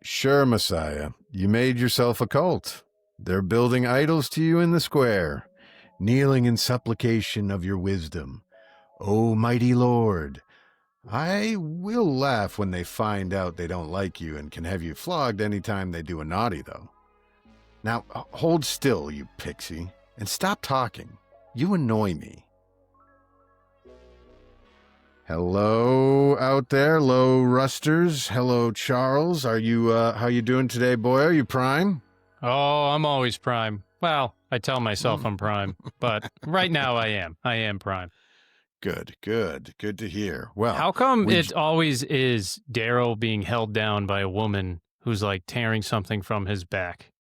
Sure, Messiah, you made yourself a cult. They're building idols to you in the square, kneeling in supplication of your wisdom. O mighty Lord, I will laugh when they find out they don't like you and can have you flogged anytime they do a naughty, though. Now, hold still, you pixie, and stop talking. You annoy me. Hello out there, low rusters. Hello, Charles. Are you, how you doing today, boy? Are you prime? Oh, I'm always prime. Well, I tell myself I'm prime, but right now I am. I am prime. Good to hear. Well, how come it always is Darrow being held down by a woman who's like tearing something from his back?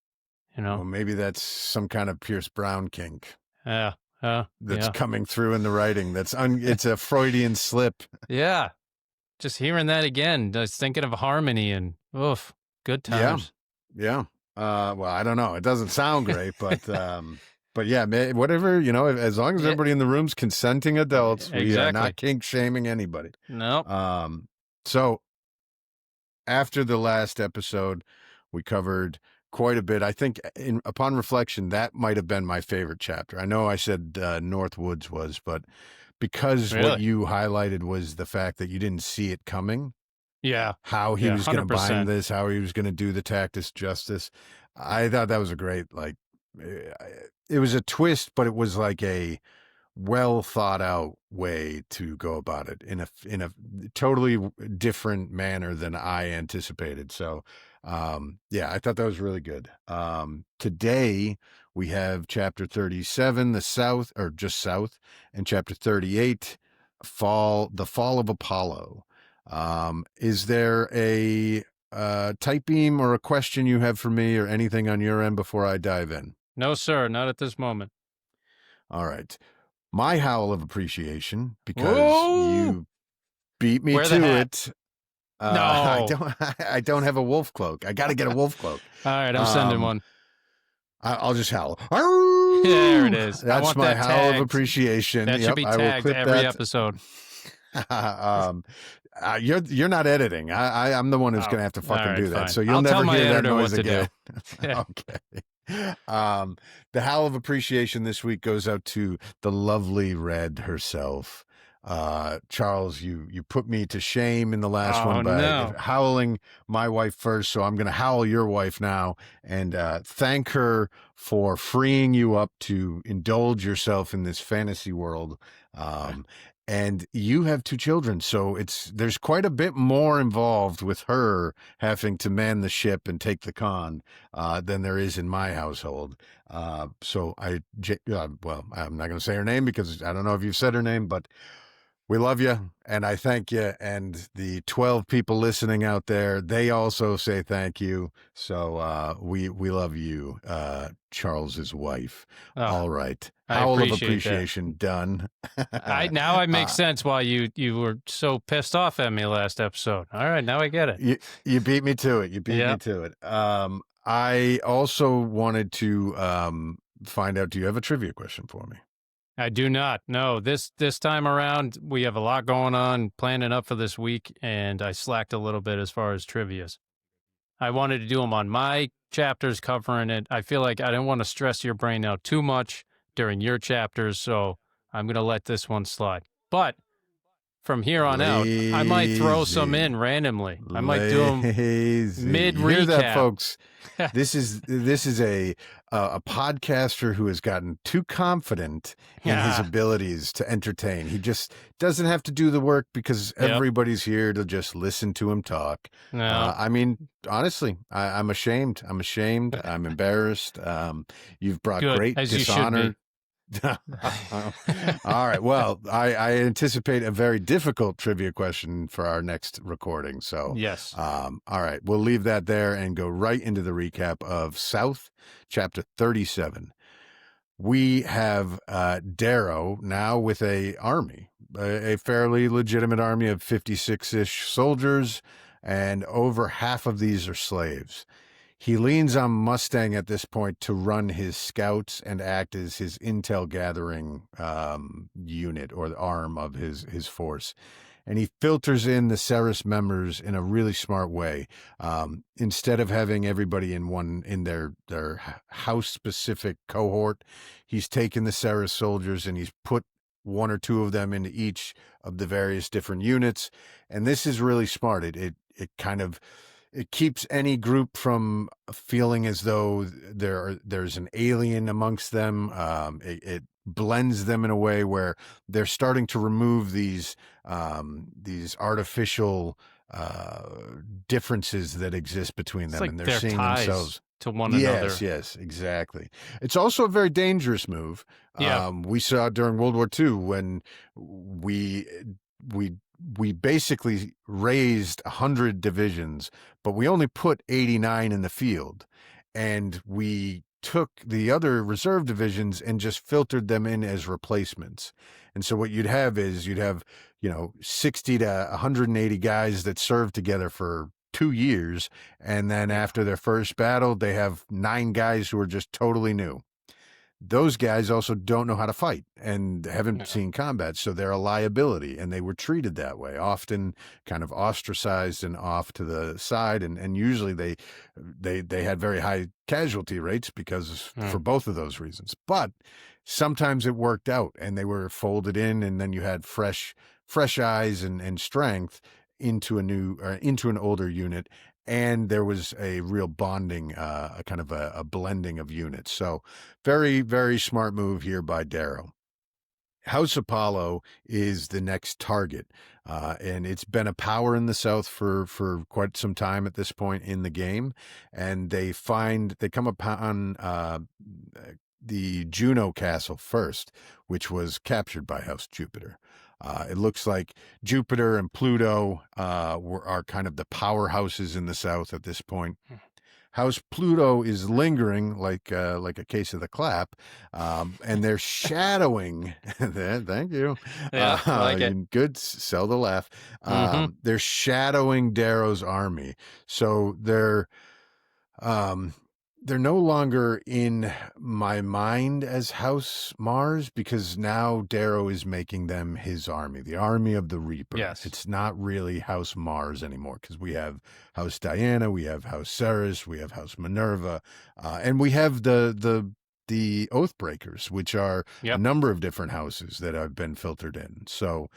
You know? Well, maybe that's some kind of Pierce Brown kink. That's coming through in the writing. It's a Freudian slip. Yeah. Just hearing that again, just thinking of harmony and oof, good times. Yeah. Well, I don't know. It doesn't sound great, but but yeah, whatever, as long as everybody in the room's consenting adults, we are not kink shaming anybody. No. So after the last episode, we covered quite a bit. I think upon reflection, that might have been my favorite chapter. I know I said North Woods was, but because what you highlighted was the fact that you didn't see it coming. Yeah. How he was going to bind this, how he was going to do the Tactus justice. I thought that was a great, it was a twist, but it was like a well thought out way to go about it in a totally different manner than I anticipated. So, I thought that was really good. Today we have chapter 37, the South, or just South, and chapter 38, the fall of Apollo. Is there a type beam or a question you have for me or anything on your end before I dive in? No, sir, not at this moment. All right. My howl of appreciation, because you beat me to it. No. I don't have a wolf cloak. I got to get a wolf cloak. All right, I'm sending one. I'll just howl. There it is. That's my howl of appreciation. That should be tagged every episode. You're not editing. I'm the one who's going to have to fucking do that. Fine. So you'll never hear that noise again. Okay. The howl of appreciation this week goes out to the lovely Red herself. Charles, you put me to shame in the last one by howling my wife first, so I'm going to howl your wife now and thank her for freeing you up to indulge yourself in this fantasy world. And you have 2 children, so there's quite a bit more involved with her having to man the ship and take the con than there is in my household. So I'm not going to say her name because I don't know if you've said her name, but we love you and I thank you. And the 12 people listening out there, they also say thank you. So we love you, Charles's wife. All right. Howl of appreciation done. Now it makes sense why you were so pissed off at me last episode. All right, now I get it. You beat me to it. I also wanted to find out, do you have a trivia question for me? I do not. No, this time around, we have a lot going on, planning up for this week, and I slacked a little bit as far as trivias. I wanted to do them on my chapters covering it. I feel like I didn't want to stress your brain out too much during your chapters, so I'm going to let this one slide. But from here on out, I might throw some in randomly. I might do them mid-recap. You hear that, folks? This is a podcaster who has gotten too confident in his abilities to entertain. He just doesn't have to do the work because everybody's here to just listen to him talk. No. I mean, honestly, I'm ashamed. I'm embarrassed. You've brought great dishonor. All right. Well, I anticipate a very difficult trivia question for our next recording. So yes. All right. We'll leave that there and go right into the recap of South, chapter 37. We have Darrow now with a army, a fairly legitimate army of 56-ish soldiers, and over half of these are slaves. He leans on Mustang at this point to run his scouts and act as his intel gathering unit or the arm of his force. and he filters in the Ceres members in a really smart way. Instead of having everybody in their house specific cohort, he's taken the Ceres soldiers and he's put one or two of them into each of the various different units, and this is really smart. It kind of it keeps any group from feeling as though there's an alien amongst them. It blends them in a way where they're starting to remove these artificial differences that exist between them, like and they're their seeing ties themselves to one another. Yes, exactly. It's also a very dangerous move. Yeah. We saw during World War II when we we basically raised 100 divisions, but we only put 89 in the field, and we took the other reserve divisions and just filtered them in as replacements. And so what you'd have is 60 to 180 guys that served together for 2 years, and then after their first battle they have 9 guys who are just totally new. Those guys also don't know how to fight and haven't seen combat, so they're a liability, and they were treated that way, often kind of ostracized and off to the side, and usually they had very high casualty rates because for both of those reasons. But sometimes it worked out, and they were folded in, and then you had fresh eyes and strength into an older unit, and there was a real bonding, a kind of a blending of units. So very, very smart move here by Darrow. House Apollo is the next target, and it's been a power in the South for quite some time at this point in the game, and they come upon the Juno Castle first, which was captured by House Jupiter. It looks like Jupiter and Pluto are kind of the powerhouses in the South at this point. House Pluto is lingering like a case of the clap, and they're shadowing. Thank you. Yeah, I like it. Good, sell the laugh. They're shadowing Darrow's army, so they're no longer in my mind as House Mars, because now Darrow is making them his army, the army of the Reaper. Yes. It's not really House Mars anymore, because we have House Diana, we have House Ceres, we have House Minerva, and we have the Oathbreakers, which are a number of different houses that have been filtered in. So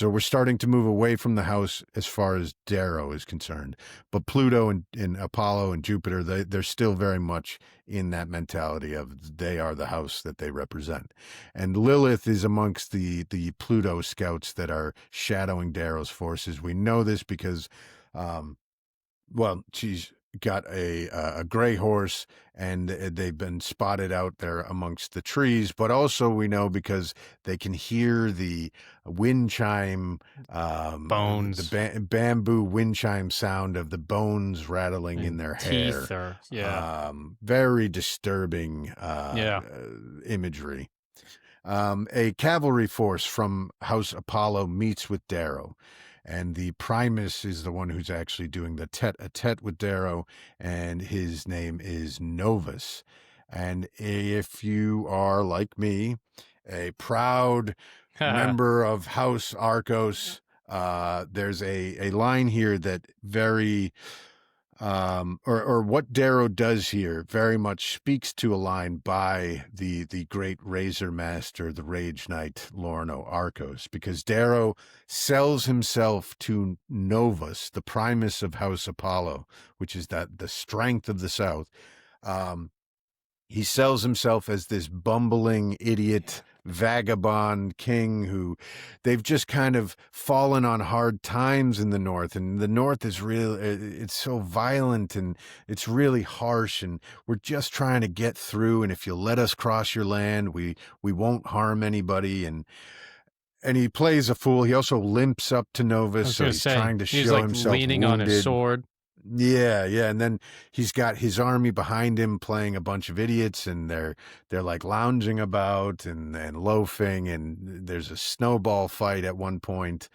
we're starting to move away from the house as far as Darrow is concerned. But Pluto and Apollo and Jupiter, they're still very much in that mentality of they are the house that they represent. And Lilith is amongst the Pluto scouts that are shadowing Darrow's forces. We know this because, she's got a gray horse, and they've been spotted out there amongst the trees, but also we know because they can hear the wind chime, bones, the bamboo wind chime sound of the bones rattling in their teeth hair. Very disturbing imagery. A cavalry force from House Apollo meets with Darrow, and the Primus is the one who's actually doing the tete-a-tete with Darrow, and his name is Novus. And if you are, like me, a proud member of House Arcos, there's a line here that very... or what Darrow does here very much speaks to a line by the great Razor Master, the Rage Knight Lorno Arcos, because Darrow sells himself to Novus, the Primus of House Apollo, which is the strength of the South. He sells himself as this bumbling idiot vagabond king who they've just kind of fallen on hard times in the North, and the North is it's so violent and it's really harsh, and we're just trying to get through, and if you'll let us cross your land, we won't harm anybody. And he plays a fool. He also limps up to Novus, so he's trying to show himself leaning wounded on his sword. Yeah, and then he's got his army behind him playing a bunch of idiots, and they're like lounging about and loafing, and there's a snowball fight at one point.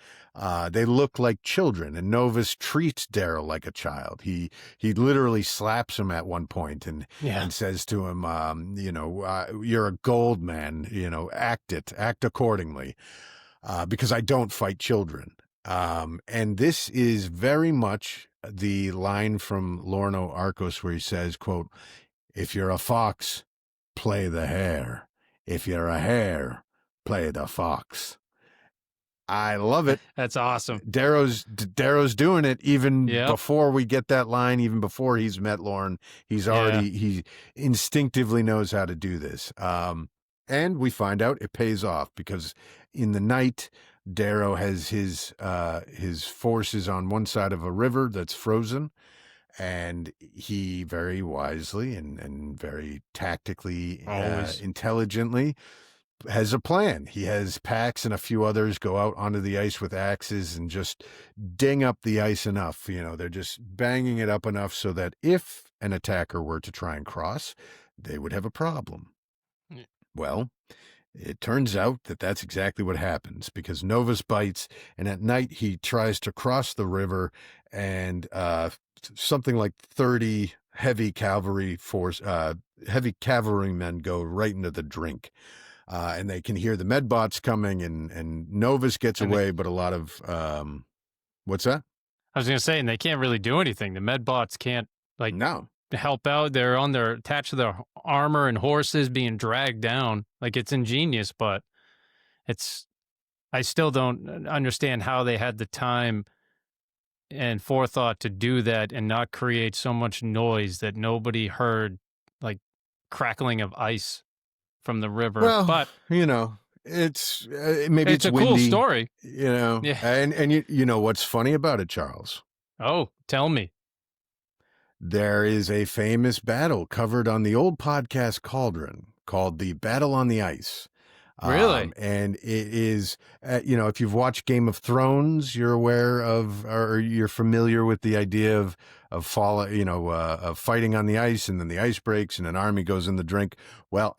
They look like children, and Novus treats Darrow like a child. He literally slaps him at one point and says to him, you're a gold man, act accordingly. because I don't fight children. And this is very much the line from Lorno Arcos where he says, quote, if you're a fox, play the hare. If you're a hare, play the fox. I love it. That's awesome. Darrow's doing it even Yep. before we get that line, even before he's met Lorne. He's already, he instinctively knows how to do this. And we find out it pays off because in the night, Darrow has his forces on one side of a river that's frozen, and he very wisely and very tactically, intelligently has a plan. He has Pax and a few others go out onto the ice with axes and just ding up the ice enough. You know, they're just banging it up enough so that if an attacker were to try and cross, they would have a problem. Yeah. Well, it turns out that that's exactly what happens because Novus bites, and at night he tries to cross the river, and something like 30 heavy cavalrymen go right into the drink. And they can hear the medbots coming, and Novus gets away, but a lot of what's that? I was going to say, and they can't really do anything. The medbots can't help out. They're attached to their armor and horses being dragged down. Like, it's ingenious, but I still don't understand how they had the time and forethought to do that and not create so much noise that nobody heard, like crackling of ice from the river. Well, but you know, it's maybe it's a windy, cool story, you know. Yeah. And you know what's funny about it, Charles? Oh, tell me. There is a famous battle covered on the old podcast Cauldron called the Battle on the Ice. Really? And it is, you know, if you've watched Game of Thrones, you're aware of, or you're familiar with the idea of fighting on the ice, and then the ice breaks and an army goes in the drink. Well,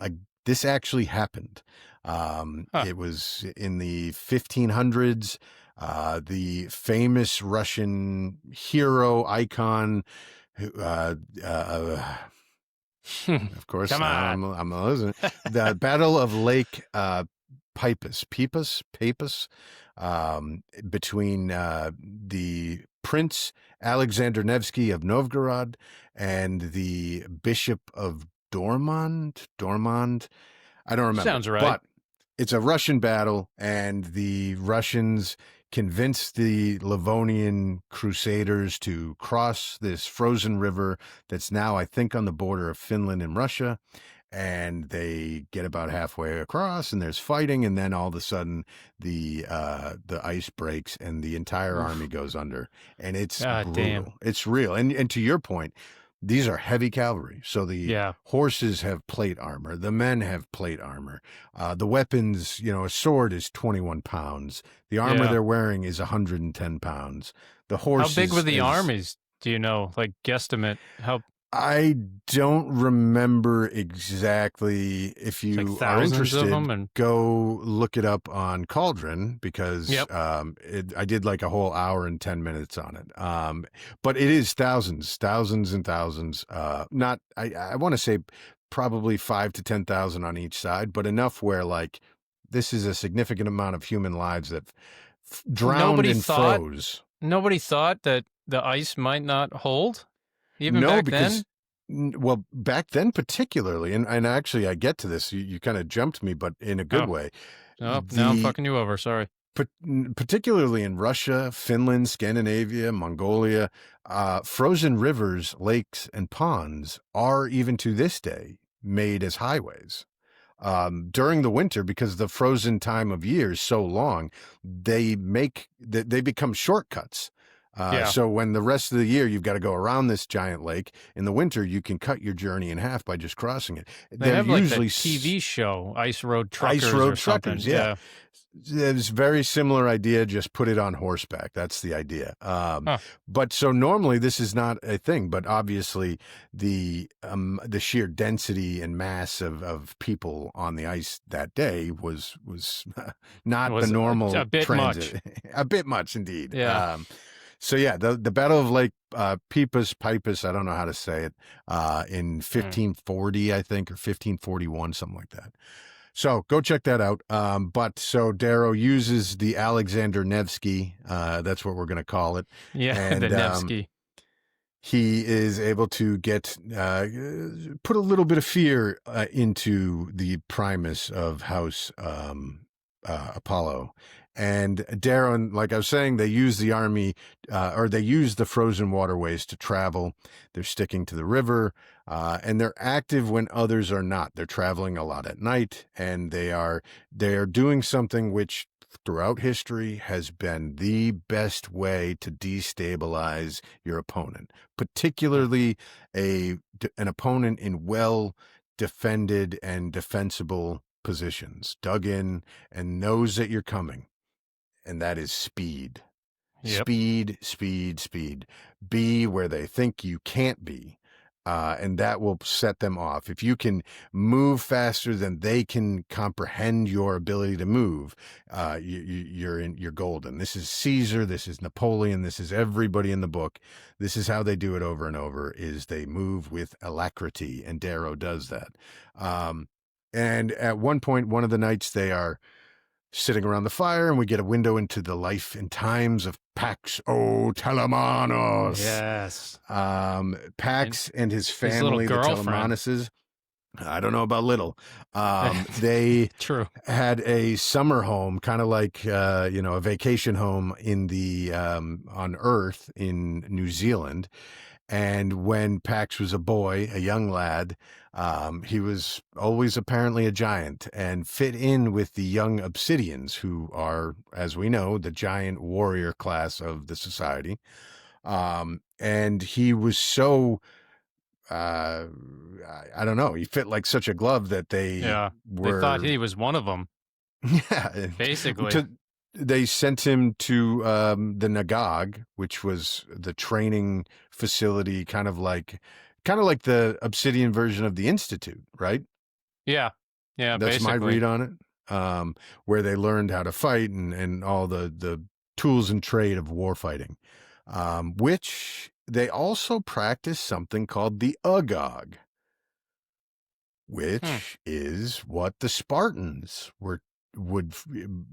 this actually happened. It was in the 1500s. The famous Russian hero icon, of course, Come on. I'm listening. The Battle of Lake Peipus, between the Prince Alexander Nevsky of Novgorod and the Bishop of Dormond. I don't remember. Sounds right. But it's a Russian battle, and the Russians convinced the Livonian crusaders to cross this frozen river that's now, I think, on the border of Finland and Russia. And they get about halfway across, and there's fighting, and then all of a sudden the ice breaks, and the entire army goes under, and it's brutal. Damn. It's real. And to your point, these are heavy cavalry. So the horses have plate armor. The men have plate armor. The weapons, you know, a sword is 21 pounds. The armor they're wearing is 110 pounds. The horses. How big were the armies? Do you know? Like, guesstimate how? I don't remember exactly. If you are interested, go look it up on Cauldron, because I did like a whole hour and 10 minutes on it. But it is thousands and thousands. I want to say probably 5,000 to 10,000 on each side, but enough where, like, this is a significant amount of human lives that drowned and froze. Nobody thought that the ice might not hold? Even back then? Well, back then particularly, and actually I get to this, you kind of jumped me, but in a good way. Oh, now I'm fucking you over, sorry. Particularly in Russia, Finland, Scandinavia, Mongolia, frozen rivers, lakes, and ponds are, even to this day, made as highways. During the winter, because the frozen time of year is so long, they become shortcuts. So when the rest of the year you've got to go around this giant lake, in the winter you can cut your journey in half by just crossing it. They have usually like the TV show, Ice Road Truckers. Yeah. It's a very similar idea, just put it on horseback. That's the idea. But so normally this is not a thing, but obviously the sheer density and mass of people on the ice that day was not the normal a bit transit. Much. A bit much indeed. Yeah. So yeah, the Battle of Lake Peipus, I don't know how to say it, in 1540, I think, or 1541, something like that. So go check that out. But so Darrow uses the Alexander Nevsky, that's what we're going to call it. Yeah, the And Nevsky. he is able to get put a little bit of fear into the Primus of House Apollo. And Darrow, like I was saying, they use the army, or they use the frozen waterways to travel. They're sticking to the river, and they're active when others are not. They're traveling a lot at night, and they are doing something which throughout history has been the best way to destabilize your opponent, particularly an opponent in well defended and defensible positions, dug in and knows that you're coming. And that is speed. Yep. Speed. Be where they think you can't be. And that will set them off. If you can move faster than they can comprehend your ability to move, you're golden. This is Caesar. This is Napoleon. This is everybody in the book. This is how they do it over and over, is they move with alacrity. And Darrow does that. And at one point, one of the nights, they are sitting around the fire, and we get a window into the life and times of Pax O Telemanos. Yes. Pax and his family, the Telemanuses. I don't know about little. They True. had a summer home, kind of like a vacation home in the on Earth in New Zealand. And when Pax was a boy, a young lad, he was always apparently a giant and fit in with the young Obsidians, who are, as we know, the giant warrior class of the society. And he was so, I don't know, he fit like such a glove that they thought he was one of them. Yeah. Basically. They sent him to the Nagog, which was the training facility, kind of like the Obsidian version of the Institute, right? Yeah. That's basically my read on it. Where they learned how to fight and all the tools and trade of war fighting, which they also practice something called the Agog, which is what the Spartans would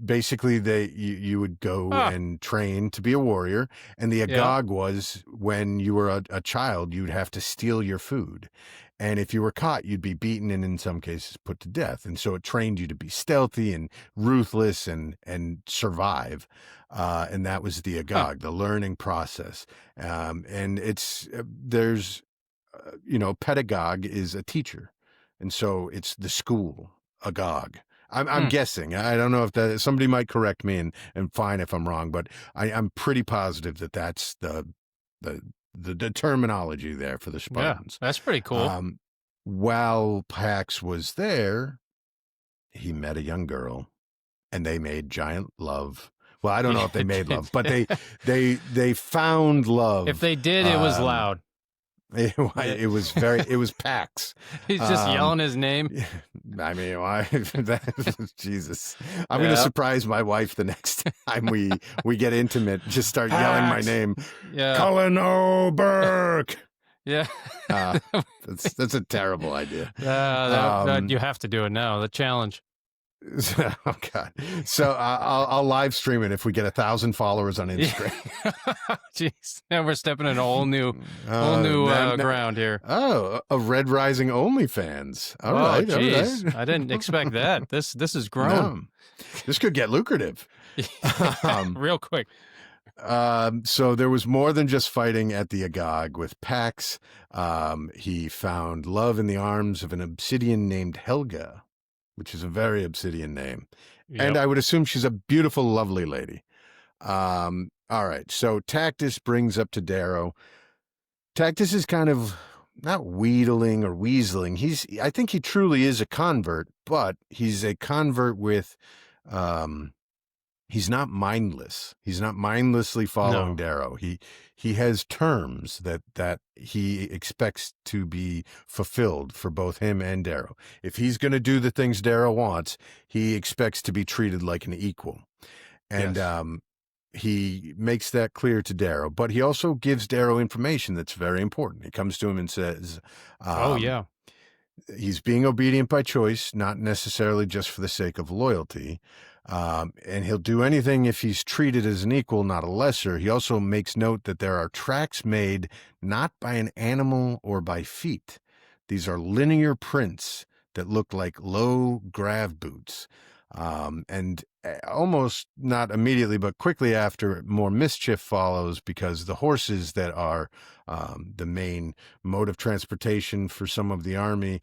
basically you would go and train to be a warrior, and the Agog was when you were a child, you'd have to steal your food, and if you were caught, you'd be beaten and in some cases put to death. And so it trained you to be stealthy and ruthless and survive, and that was the Agog, the learning process. And it's there's pedagogue is a teacher, and so it's the school Agog. I'm guessing. I don't know if somebody might correct me and fine if I'm wrong, but I'm pretty positive that that's the terminology there for the Spartans. Yeah, that's pretty cool. While Pax was there, he met a young girl, and they made giant love. Well, I don't know if they made love, but they found love. If they did, it was loud. It was Pax. He's just yelling his name. I mean, Jesus. I'm going to surprise my wife the next time we get intimate. Just start yelling my name. Yeah. Cullen O'Burke. Yeah. That's a terrible idea. You have to do it now. The challenge. Oh God! So I'll live stream it if we get 1,000 followers on Instagram. Jeez, now we're stepping in a whole new ground here. Oh, a Red Rising OnlyFans. All right. Jeez, I didn't expect that. This is grown. No. This could get lucrative. Real quick. So there was more than just fighting at the Agog with Pax. He found love in the arms of an Obsidian named Helga, which is a very Obsidian name. Yep. And I would assume she's a beautiful, lovely lady. All right. So Tactus brings up to Darrow. Tactus is kind of not wheedling or weaseling. I think he truly is a convert, but he's a convert with, he's not mindless. He's not mindlessly following Darrow. He has terms that he expects to be fulfilled for both him and Darrow. If he's going to do the things Darrow wants, he expects to be treated like an equal. And he makes that clear to Darrow, but he also gives Darrow information that's very important. He comes to him and says, He's being obedient by choice, not necessarily just for the sake of loyalty. And he'll do anything if he's treated as an equal, not a lesser. He also makes note that there are tracks made not by an animal or by feet. These are linear prints that look like low grav boots. And almost not immediately, but quickly after, more mischief follows because the horses that are the main mode of transportation for some of the army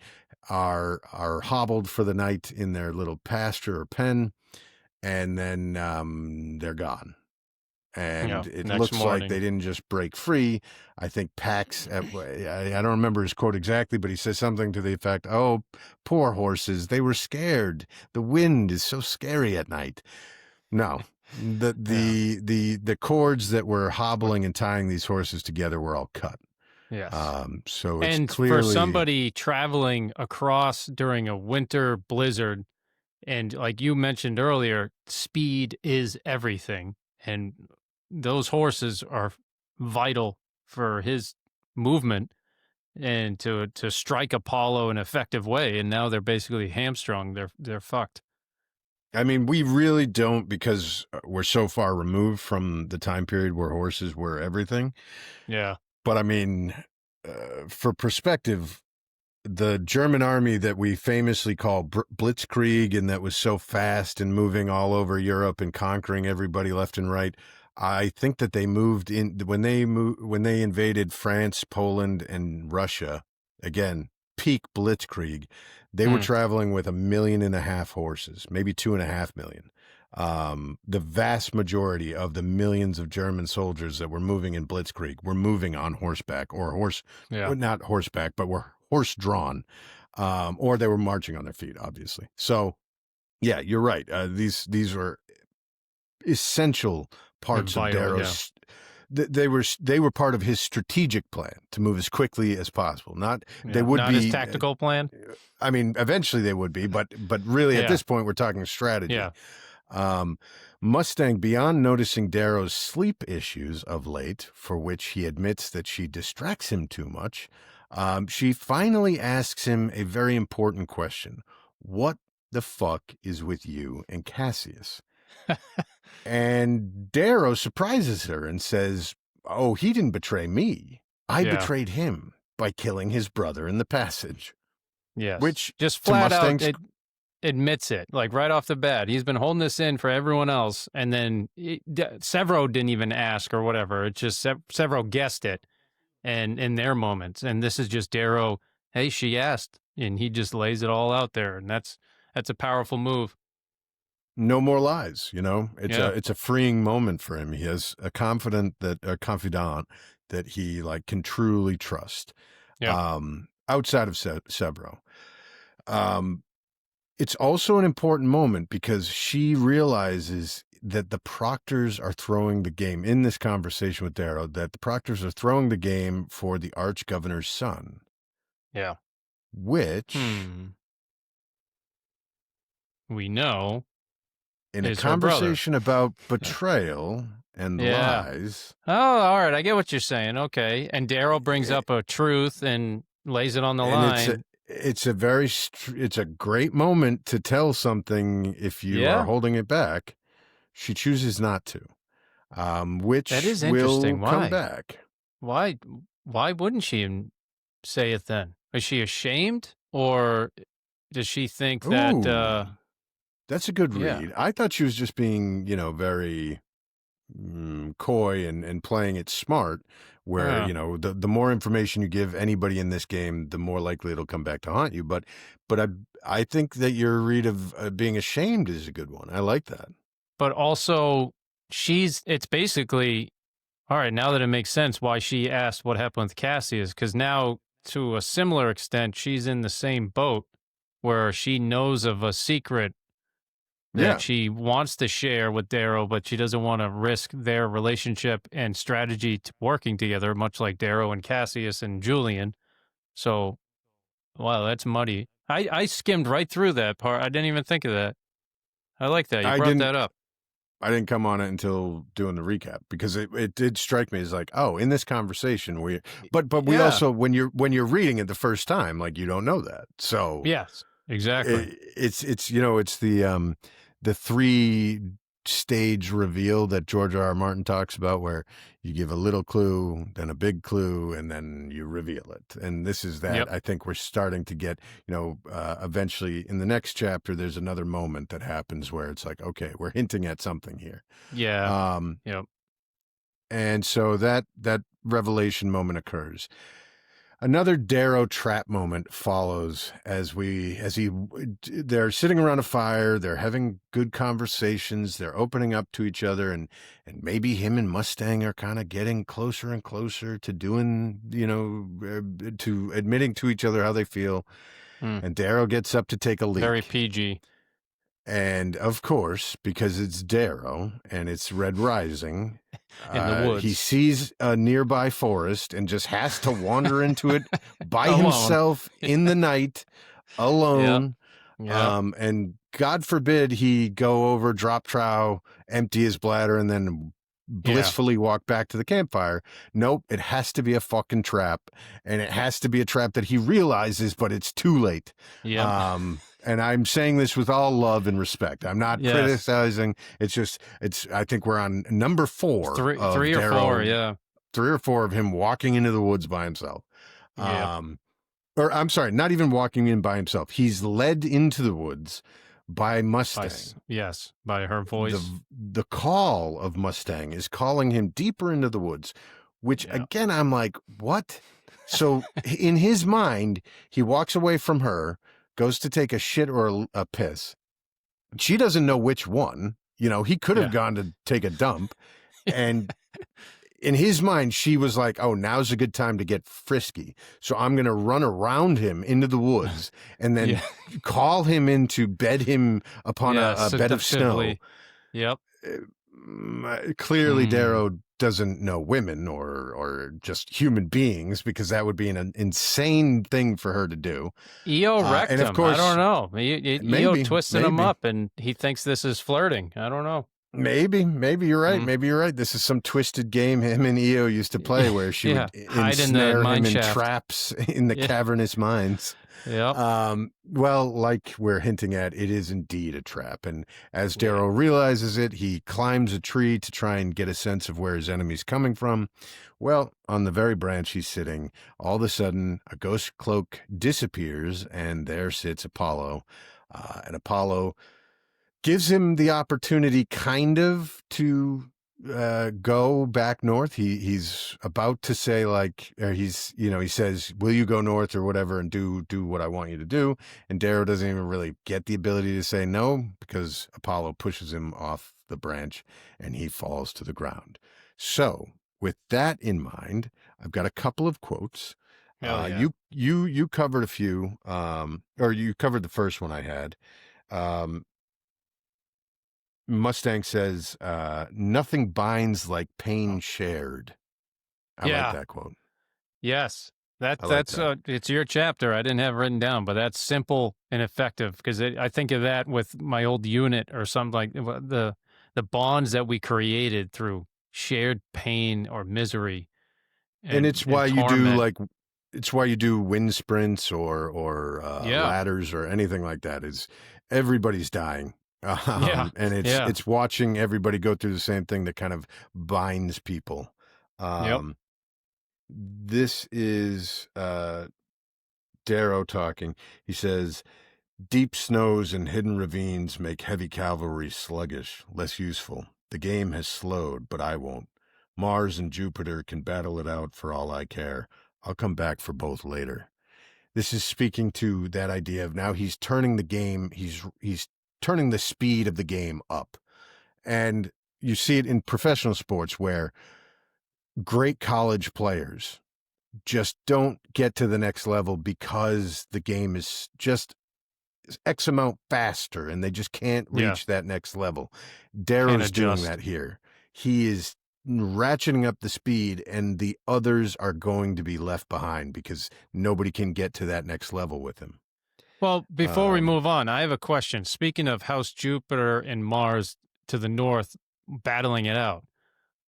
are hobbled for the night in their little pasture or pen, and then they're gone. Yeah. And it Next looks like they morning. didn't just break free. I think Pax, I don't remember his quote exactly, but he says something to the effect, "Oh, poor horses, they were scared. The wind is so scary at night." No, Yeah. the cords that were hobbling and tying these horses together were all cut. Yes. So it's And for clearly, somebody traveling across during a winter blizzard, and like you mentioned earlier, speed is everything. And those horses are vital for his movement and to strike Apollo in an effective way. And now they're basically hamstrung. They're fucked. I mean, we really don't, because we're so far removed from the time period where horses were everything. Yeah. But I mean, for perspective, the German army that we famously call Blitzkrieg, and that was so fast and moving all over Europe and conquering everybody left and right. I think that they moved in when they invaded France, Poland, and Russia. Again, peak Blitzkrieg. They were Mm, traveling with 1.5 million horses, maybe 2.5 million. The vast majority of the millions of German soldiers that were moving in Blitzkrieg were moving on horseback or yeah. well, not horseback, but were horse drawn, or they were marching on their feet, obviously. So, yeah, you're right. These were essential parts of Vital. Yeah. Darrow's. They were part of his strategic plan to move as quickly as possible. Not they Yeah. would Not his be. tactical plan. I mean, eventually they would be, but really at Yeah. this point we're talking strategy. Yeah. Um, Mustang, beyond noticing Darrow's sleep issues of late, for which he admits that she distracts him too much, she finally asks him a very important question. What the fuck is with you and Cassius? And Darrow surprises her and says, "Oh, he didn't betray me. I Yeah. betrayed him by killing his brother in the passage." Yes. Which, Just to flat out Mustang's, admits it, like right off the bat. He's been holding this in for everyone else, and then Severo didn't even ask or whatever. It's just Severo guessed it, and in their moments, and this is just Darrow. Hey, she asked, and he just lays it all out there, and that's a powerful move. no more lies. Yeah, It's a freeing moment for him. He has a confidant that he like can truly trust. yeah, Outside of Severo. It's also an important moment because she realizes that the Proctors are throwing the game in this conversation with Darrow, that the Proctors are throwing the game for the Arch Governor's son, yeah. which, We know in a is her brother. conversation about betrayal and Yeah. lies, Oh, all right. I get what you're saying. Okay. And Darrow brings it, up a truth and lays it on the and line. it's a great moment to tell something if you are Yeah. holding it back. She chooses not to, That which is will interesting. come Why? back. Why? Why wouldn't she say it then? Is she ashamed, or does she think that? Ooh, that's a good Yeah. read. I thought she was just being, very coy and playing it smart, where, Uh, the more information you give anybody in this game, the more likely it'll come back to haunt you. But I think that your read of being ashamed is a good one. I like that. but also, It's basically all right. Now that it makes sense why she asked what happened with Cassius, because now to a similar extent, she's in the same boat where she knows of a secret that Yeah. she wants to share with Darrow, but she doesn't want to risk their relationship and strategy working together, much like Darrow and Cassius and Julian. So, wow, that's muddy. I skimmed right through that part. I didn't even think of that. I like that. You I brought didn't that up. I didn't come on it until doing the recap because it did strike me as like, oh, in this conversation but we Yeah. also when you're reading it the first time, like you don't know that. So Yes, exactly. it's it's the three stage reveal that George R. R. Martin talks about, where you give a little clue, then a big clue, and then you reveal it. And this is that. Yep. I think we're starting to get, eventually in the next chapter, there's another moment that happens where it's like, okay, we're hinting at something here. Yeah. Um, Yep. and so that revelation moment occurs. Another Darrow trap moment follows they're sitting around a fire, they're having good conversations, they're opening up to each other, and maybe him and Mustang are kind of getting closer and closer to doing, to admitting to each other how they feel. And Darrow gets up to take a leak. Very PG. And of course, because it's Darrow and it's Red Rising, In the woods. he sees a nearby forest and just has to wander into it by Alone. himself in the night, alone. Yep. And God forbid he go over, drop trow, empty his bladder, and then blissfully walk back to the campfire. Nope, it has to be a fucking trap, and it has to be a trap that he realizes, but it's too late. Yeah. And I'm saying this with all love and respect. I'm not criticizing. I think we're on number 4. Three of or Darrow, 4, yeah. 3 or 4 of him walking into the woods by himself. Or I'm sorry, not even walking in by himself. He's led into the woods by Mustang. By her voice. The call of Mustang is calling him deeper into the woods, which again, I'm like, what? So in his mind, he walks away from her, goes to take a shit or a piss. She doesn't know which one. He could have gone to take a dump. And in his mind, she was like, oh, now's a good time to get frisky. So I'm going to run around him into the woods and then call him in to bed him upon a bed of snow. Yep. Clearly, Darrow doesn't know women or just human beings, because that would be an insane thing for her to do. EO wrecked him. Of course, I don't know. EO twisted him up, and he thinks this is flirting. I don't know. Maybe you're right. Maybe you're right. This is some twisted game him and EO used to play, where she would ensnare him in traps in the cavernous mines. Yeah. Well, like we're hinting at, it is indeed a trap. And as Darrow realizes it, he climbs a tree to try and get a sense of where his enemy's coming from. Well, on the very branch he's sitting, all of a sudden, a ghost cloak disappears, and there sits Apollo. And Apollo gives him the opportunity kind of to go back north. He's about to say, he says, will you go north or whatever and do what I want you to do? And Darrow doesn't even really get the ability to say no, because Apollo pushes him off the branch and he falls to the ground. So with that in mind, I've got a couple of quotes. You covered a few, or you covered the first one I had. Mustang says, nothing binds like pain shared. I like that quote. Yes. That's it's your chapter. I didn't have it written down, but that's simple and effective, because I think of that with my old unit or something, like the bonds that we created through shared pain or misery. And it's why you do it's why you do wind sprints or ladders or anything like that, is everybody's dying. And it's watching everybody go through the same thing that kind of binds people. This is Darrow talking. He says, deep snows and hidden ravines make heavy cavalry sluggish, less useful. The game has slowed, but I won't. Mars and Jupiter can battle it out for all I care. I'll come back for both later. This is speaking to that idea of now he's turning the game, he's turning the speed of the game up. And you see it in professional sports, where great college players just don't get to the next level because the game is just X amount faster and they just can't reach that next level. Darrow's doing that here. He is ratcheting up the speed, and the others are going to be left behind because nobody can get to that next level with him. Well, before we move on, I have a question. Speaking of House Jupiter and Mars to the north, battling it out.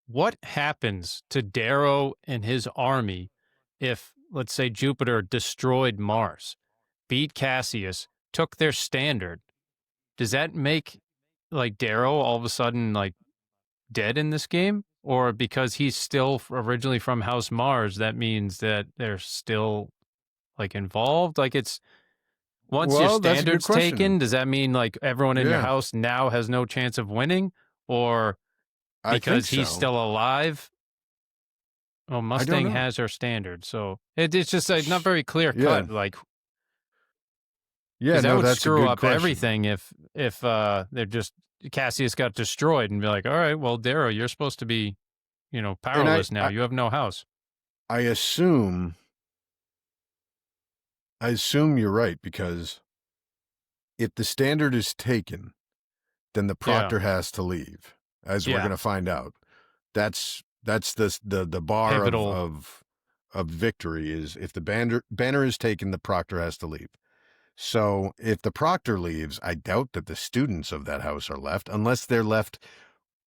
What happens to Darrow and his army if, let's say, Jupiter destroyed Mars, beat Cassius, took their standard? Does that make like Darrow all of a sudden like dead in this game? Or because he's still originally from House Mars, that means that they're still like involved? Like it's once your Well, that's a good standard's taken, question. does that mean like everyone in your Yeah, house now has no chance of winning? Or I think because he's so. still alive? Well, I don't Mustang know. has her standard, so it's just not very clear Yeah, cut. Like, yeah. because that No, would that's a screw good up question. everything if they're just Cassius got destroyed and be like, all right, well, Darrow, you're supposed to be And powerless now. You have no house. I assume you're right, because if the standard is taken, then the Yeah, proctor has to leave, as we're yeah, going to find out. That's the bar pivotal. of victory is if the banner is taken, the proctor has to leave. So if the proctor leaves, I doubt that the students of that house are left, unless they're left.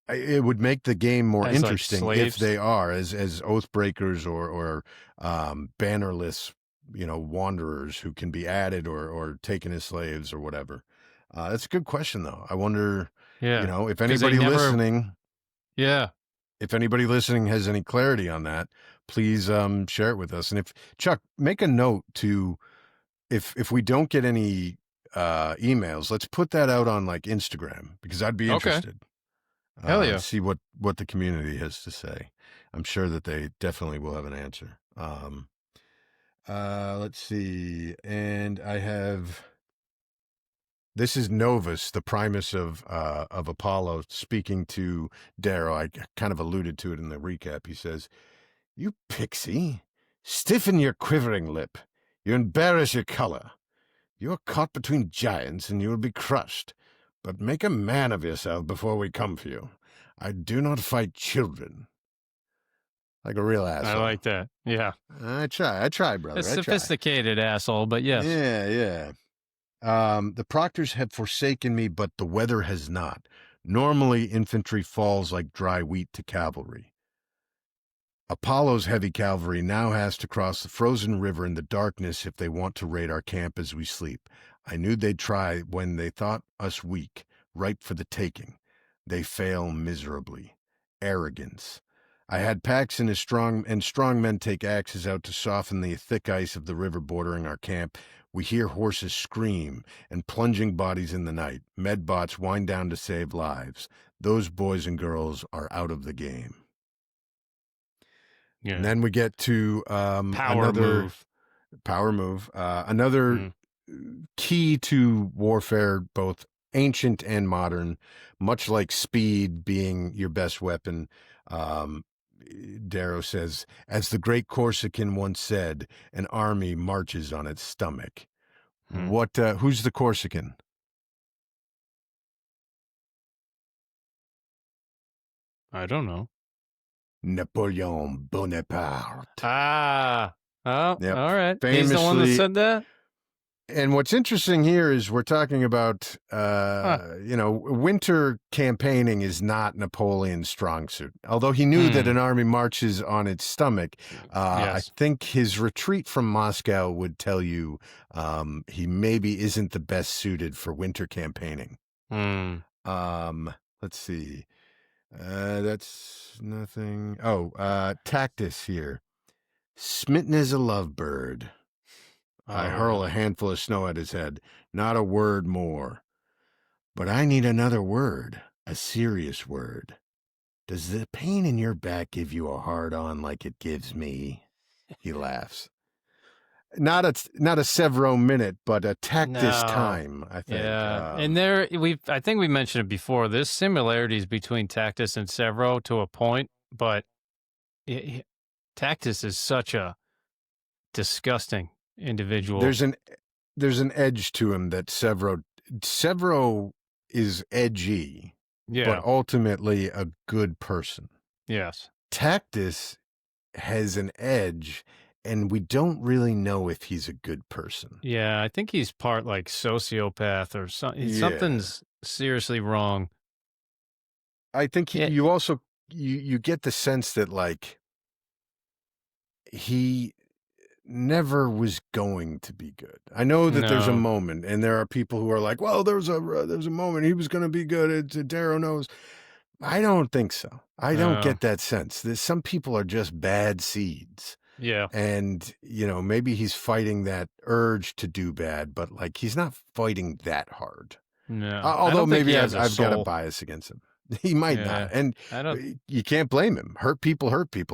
It would make the game more As like interesting if slaves. they are as oath breakers or bannerless, wanderers who can be added or taken as slaves or whatever. That's a good question, though. I wonder, Yeah, if because they anybody never. listening, Yeah. has any clarity on that, please share it with us. And if Chuck, make a note to, if we don't get any emails, let's put that out on like Instagram, because I'd be Okay. interested. Hell yeah. See what the community has to say. I'm sure that they definitely will have an answer. Let's see, and I have, this is Novus, the Primus of Apollo, speaking to Darrow. I kind of alluded to it in the recap. He says, "You pixie, stiffen your quivering lip. You embarrass your color. You are caught between giants, and you will be crushed. But make a man of yourself before we come for you. I do not fight children." Like a real I asshole. like that. Yeah. I try, brother. A I try. sophisticated asshole, but yes. Yeah, yeah. The proctors have forsaken me, but the weather has not. Normally, infantry falls like dry wheat to cavalry. Apollo's heavy cavalry now has to cross the frozen river in the darkness if they want to raid our camp as we sleep. I knew they'd try when they thought us weak, ripe for the taking. They fail miserably. Arrogance. I had Paxton and strong men take axes out to soften the thick ice of the river bordering our camp. We hear horses scream and plunging bodies in the night. Medbots wind down to save lives. Those boys and girls are out of the game. And Yeah. then we get to Power another move. power move, another Mm. key to warfare, both ancient and modern, much like speed being your best weapon. Um, Darrow says, as the great Corsican once said, an army marches on its stomach. Mm. What? Who's the Corsican? I don't know. Napoleon Bonaparte. Ah. Oh, Yep. all right. He's the one that Famously. said that? And what's interesting here is we're talking about, Huh. winter campaigning is not Napoleon's strong suit. Although he knew that Hmm. an army marches on its stomach, I Yes. think his retreat from Moscow would tell you he maybe isn't the best suited for winter campaigning. Hmm. Let's see. That's nothing. Oh, Tactus here. Smitten as a lovebird. I Oh, hurl a really? handful of snow at his head. Not a word more. But I need another word, a serious word. Does the pain in your back give you a hard on like it gives me? He laughs. Not a Severo minute, but a Tactus No. time, I think. Yeah. And I think we mentioned it before. There's similarities between Tactus and Severo to a point, but Tactus is such a disgusting individual. There's an edge to him that Severo is edgy, but Yeah. ultimately a good person. Yes. Tactus has an edge, and we don't really know if he's a good person. Yeah. I think he's part like sociopath or something. Yeah. Something's seriously wrong. I think Yeah. you also you get the sense that like he never was going to be good. I know that there's a No. moment, and there are people who are like, "Well, there's a moment he was going to be good." Darrow knows. I don't think so. I don't No. get that sense. There's some people are just bad seeds, Yeah. and maybe he's fighting that urge to do bad, but like he's not fighting that hard. No. I Although don't think he maybe has a I've got a soul. bias against him. He might not, Yeah. and I don't. you can't blame him. Hurt people,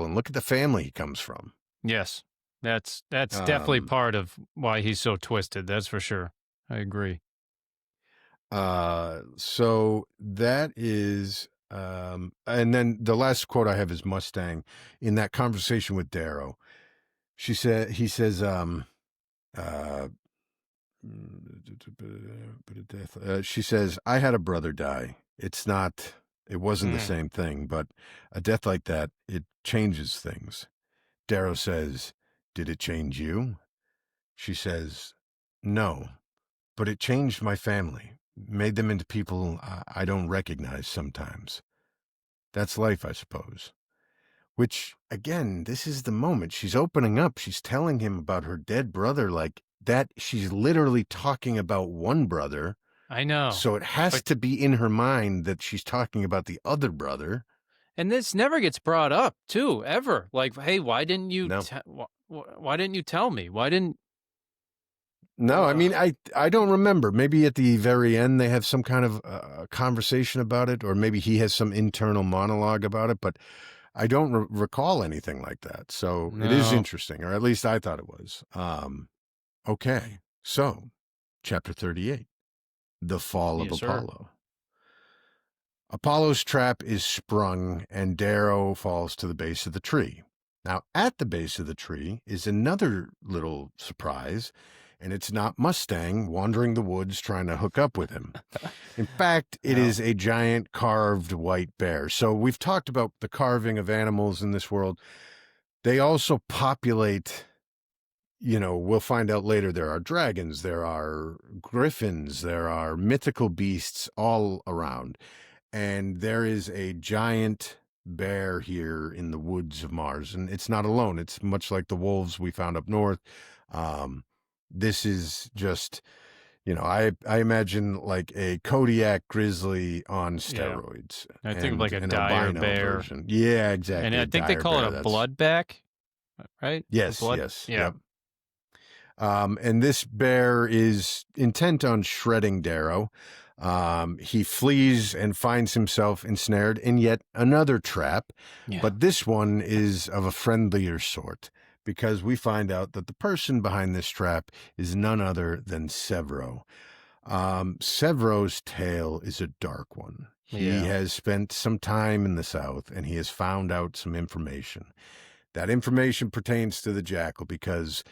and look at the family he comes from. Yes. That's definitely Um, part of why he's so twisted. That's for sure. I agree. so that is, and then the last quote I have is Mustang in that conversation with Darrow. He says, uh, she says, I had a brother die. It wasn't the Mm. same thing, but a death like that, it changes things. Darrow says, did it change you? She says, no, but it changed my family, made them into people I don't recognize sometimes. That's life, I suppose. Which, again, this is the moment. She's opening up. She's telling him about her dead brother like that. She's literally talking about one brother. I know. So it has But to be in her mind that she's talking about the other brother. and this never gets brought up too, ever. Like, hey, why didn't you No. why didn't you tell me? Why didn't No, I mean, Ugh. I don't remember. Maybe at the very end they have some kind of conversation about it, or maybe he has some internal monologue about it, but I don't recall anything like that. So it is No. interesting, or at least I thought it was. Okay, so chapter 38, The Fall of Yes, sir. Apollo. Apollo's trap is sprung, and Darrow falls to the base of the tree. Now, at the base of the tree is another little surprise, and it's not Mustang wandering the woods trying to hook up with him. In fact, it No. is a giant carved white bear. So we've talked about the carving of animals in this world. They also populate, we'll find out later there are dragons, there are griffins, there are mythical beasts all around. And there is a giant bear here in the woods of Mars, and it's not alone. It's much like the wolves we found up north. This is just, I imagine like a Kodiak grizzly on Yeah. steroids I think of and like a an dire albino bear. version. Yeah, And exactly. I A think they dire call it bear. a That's bloodback, right? A yes, blood. yes, Yeah. yep. And this bear is intent on shredding Darrow. He flees and finds himself ensnared in yet another trap, Yeah. but this one is of a friendlier sort because we find out that the person behind this trap is none other than Severo. Severo's tale is a dark one. He Yeah. has spent some time in the South and he has found out some information. That information pertains to the Jackal because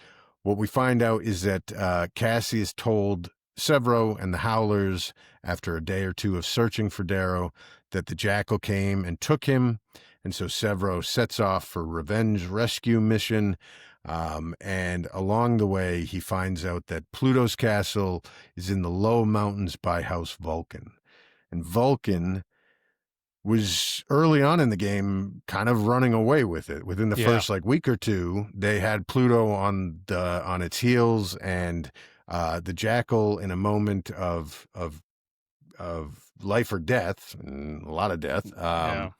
what we find out is that Cassius told Severo and the Howlers, after a day or two of searching for Darrow, that the Jackal came and took him. And so Severo sets off for revenge rescue mission. And along the way, he finds out that Pluto's castle is in the low mountains by House Vulcan. And Vulcan was early on in the game kind of running away with it. Within the Yeah. first week or two, they had Pluto on its heels, and the Jackal, in a moment of life or death, and a lot of death, Yeah.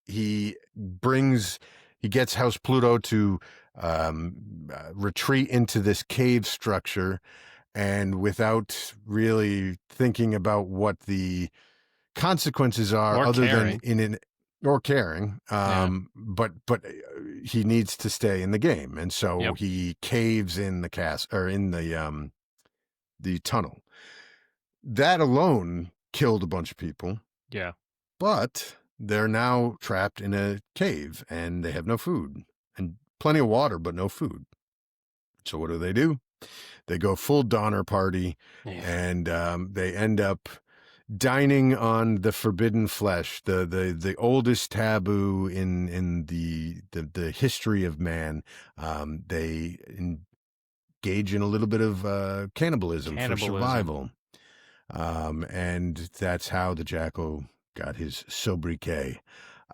he gets House Pluto to retreat into this cave structure, and without really thinking about what the consequences are Or other than caring. or caring, Yeah. but he needs to stay in the game, and so Yep. he caves in the cast or in the tunnel. That alone killed a bunch of people, Yeah. but they're now trapped in a cave and they have no food and plenty of water but no food. So what do? They go full Donner Party, Yeah. and they end up dining on the forbidden flesh, the oldest taboo in the history of man. They engage in a little bit of cannibalism for Cannibalism. survival, and that's how the Jackal got his sobriquet.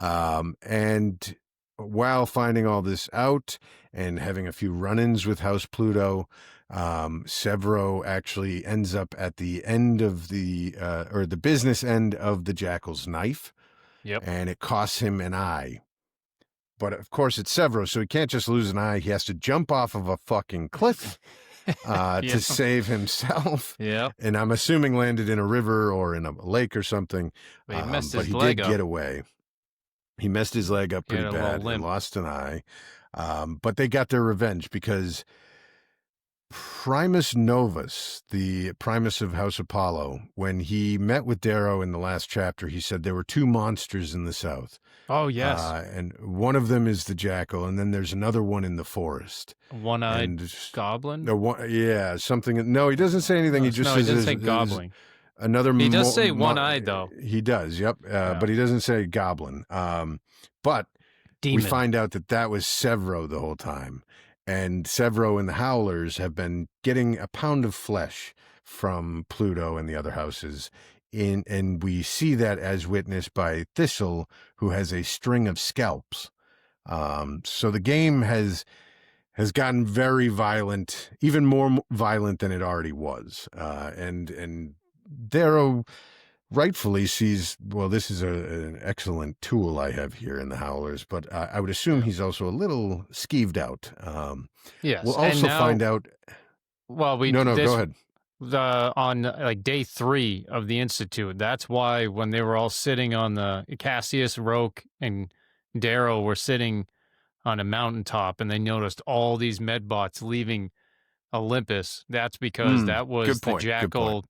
And while finding all this out and having a few run-ins with House Pluto, Severo actually ends up at the end of or the business end of the Jackal's knife. Yep. And it costs him an eye. But of course, it's Severo, so he can't just lose an eye. He has to jump off of a fucking cliff to save himself. Yeah. And I'm assuming landed in a river or in a lake or something. But he messed but his he leg did up. get away. He messed his leg up He had pretty a little bad and limp. lost an eye. But they got their revenge because Primus Novus, the Primus of House Apollo, when he met with Darrow in the last chapter, he said there were two monsters in the south. Oh, yes. And one of them is the Jackal, and then there's another one in the forest. One-eyed goblin? Yeah, something. No, he doesn't say anything. He just says he doesn't say goblin. Another. He does say one-eyed, though. He does, yep. But he doesn't say goblin. But Demon. we find out that was Severo the whole time. And Severo and the Howlers have been getting a pound of flesh from Pluto and the other houses. And we see that as witnessed by Thistle, who has a string of scalps. So the game has gotten very violent, even more violent than it already was. And Darrow rightfully sees, well, this is an excellent tool I have here in the Howlers, but I would assume he's also a little skeeved out. Yes. We'll also find out. Well, go ahead. On like day 3 of the Institute, that's why when they were all sitting on the Cassius, Roke, and Darrow were sitting on a mountaintop, and they noticed all these medbots leaving Olympus. That's because that was the Jackal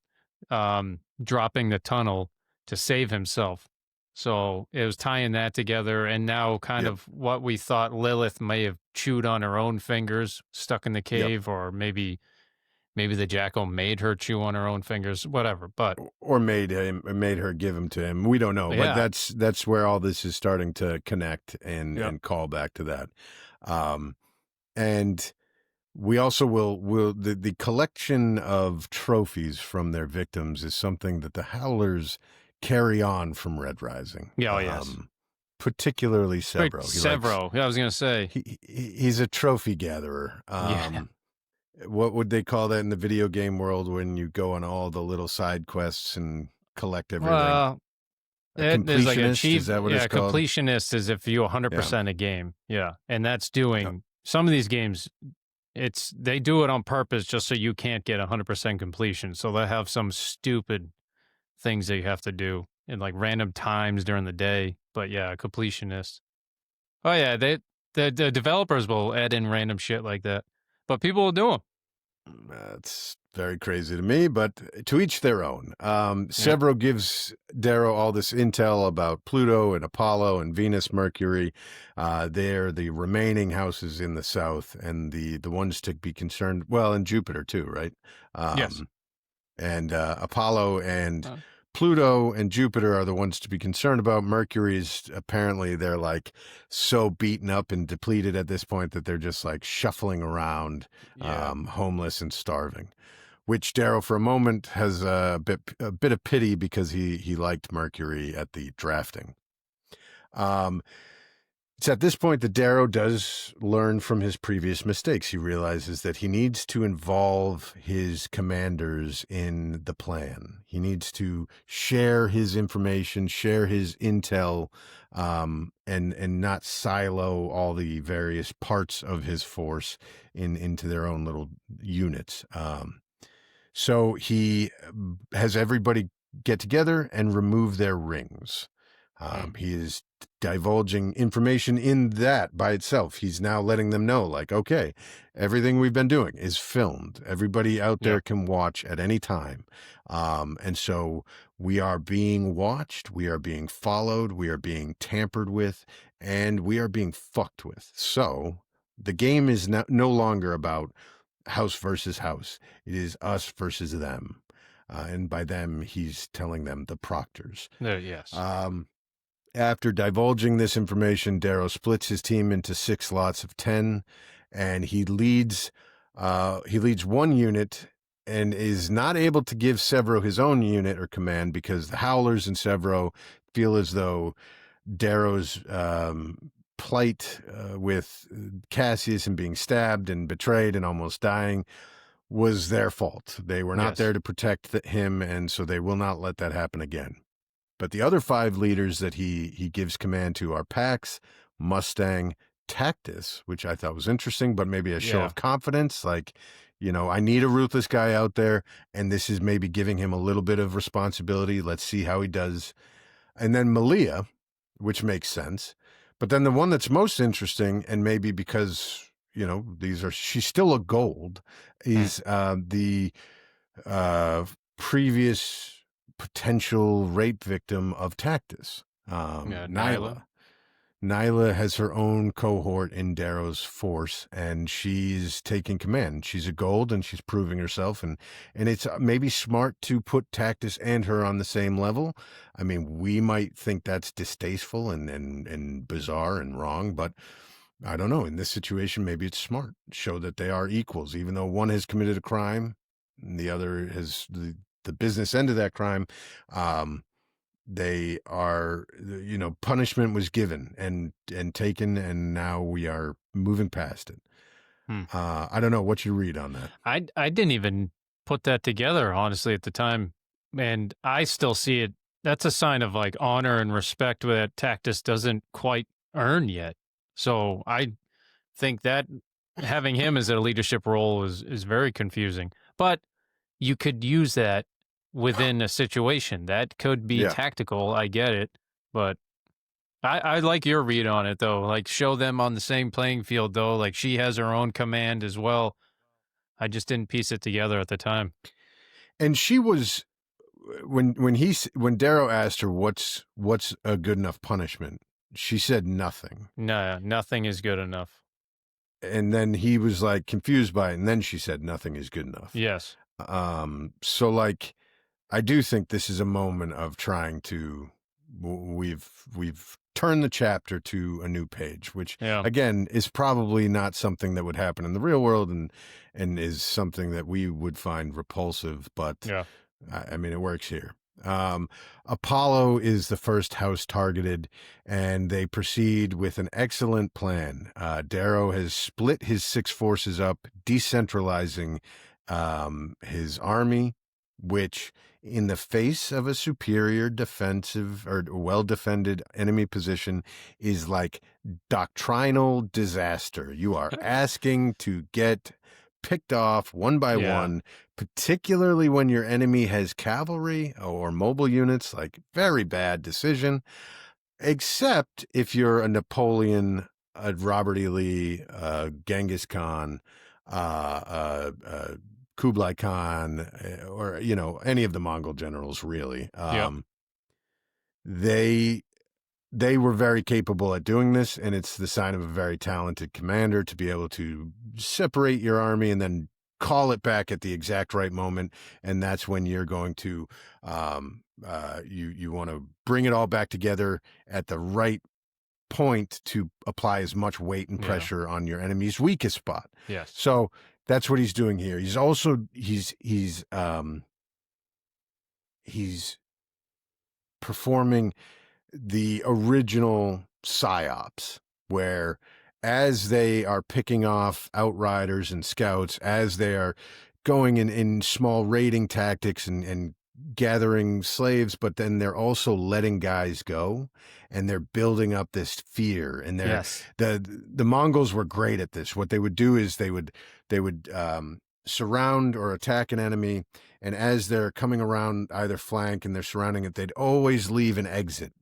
dropping the tunnel to save himself. So it was tying that together, and now kind of what we thought Lilith may have chewed on her own fingers, stuck in the cave, or maybe the Jackal made her chew on her own fingers, whatever. But or made her give them to him. We don't know, but that's where all this is starting to connect and call back to that. And we also will the collection of trophies from their victims is something that the Howlers carry on from Red Rising. Yeah, yes. Particularly Severo. Severo. I was going to say he's a trophy gatherer. What would they call that in the video game world when you go on all the little side quests and collect everything? Well, there's like is that what it's called? Completionist is if you 100% a game. Yeah. And that's doing some of these games. They do it on purpose just so you can't get 100% completion. So they have some stupid things that you have to do in like random times during the day. But yeah, completionist. Oh yeah, the developers will add in random shit like that. But people will do them. That's very crazy to me, but to each their own. Severo gives Darrow all this intel about Pluto and Apollo and Venus, Mercury. They're the remaining houses in the south and the ones to be concerned. Well, and Jupiter too, right? Yes. And Apollo and Pluto and Jupiter are the ones to be concerned about. Mercury's apparently they're like so beaten up and depleted at this point that they're just like shuffling around, homeless and starving. Which Darrow, for a moment, has a bit of pity because he liked Mercury at the drafting. It's at this point that Darrow does learn from his previous mistakes. He realizes that he needs to involve his commanders in the plan. He needs to share his information, share his intel, and not silo all the various parts of his force into their own little units. So he has everybody get together and remove their rings. He is divulging information in that by itself. He's now letting them know, like, okay, everything we've been doing is filmed. Everybody out there can watch at any time. And so we are being watched, we are being followed, we are being tampered with, and we are being fucked with. So the game is no longer about house versus house. It is us versus them. And by them, he's telling them the proctors. Yes. After divulging this information, Darrow splits his team into 6 lots of 10, and he leads one unit and is not able to give Severo his own unit or command because the Howlers and Severo feel as though Darrow's plight with Cassius and being stabbed and betrayed and almost dying was their fault. They were not there to protect him, and so they will not let that happen again. But the other 5 leaders that he gives command to are Pax, Mustang, Tactus, which I thought was interesting, but maybe a show of confidence. Like, I need a ruthless guy out there, and this is maybe giving him a little bit of responsibility. Let's see how he does. And then Malia, which makes sense. But then the one that's most interesting, and maybe because, she's still a gold, is the previous potential rape victim of Tactus, Nyla. Nyla has her own cohort in Darrow's force, and she's taking command. She's a gold, and she's proving herself, and it's maybe smart to put Tactus and her on the same level. I mean, we might think that's distasteful and bizarre and wrong, but I don't know. In this situation, maybe it's smart. Show that they are equals, even though one has committed a crime and the other has the business end of that crime. They are, punishment was given and taken, and now we are moving past it. I don't know what you read on that. I didn't even put that together, honestly, at the time. And I still see it. That's a sign of like honor and respect that Tactus doesn't quite earn yet. So I think that having him as a leadership role is very confusing. But you could use that within a situation. That could be tactical. I get it. But I like your read on it, though. Like, show them on the same playing field, though. Like, she has her own command as well. I just didn't piece it together at the time. And she was, when Darrow asked her what's a good enough punishment, she said nothing. No, nothing is good enough. And then he was like confused by it, and then she said nothing is good enough. Yes. So like, I do think this is a moment of trying to, we've turned the chapter to a new page, which again is probably not something that would happen in the real world, and is something that we would find repulsive, but I mean, it works here. Apollo is the first house targeted, and they proceed with an excellent plan. Darrow has split his 6 forces up, decentralizing his army, which in the face of a superior defensive or well-defended enemy position is like doctrinal disaster. You are asking to get picked off one by one, particularly when your enemy has cavalry or mobile units. Like, very bad decision, except if you're a Napoleon, a Robert E. Lee, Genghis Khan, Kublai Khan, or, any of the Mongol generals, really. They were very capable at doing this, and it's the sign of a very talented commander to be able to separate your army and then call it back at the exact right moment. And that's when you're going to, you want to bring it all back together at the right point to apply as much weight and pressure on your enemy's weakest spot. Yes. So that's what he's doing here. He's also, he's performing the original psyops, where as they are picking off outriders and scouts, as they are going in small raiding tactics and gathering slaves, but then they're also letting guys go, and they're building up this fear. And they're the Mongols were great at this. What they would do is they would surround or attack an enemy, and as they're coming around either flank and they're surrounding it, they'd always leave an exit,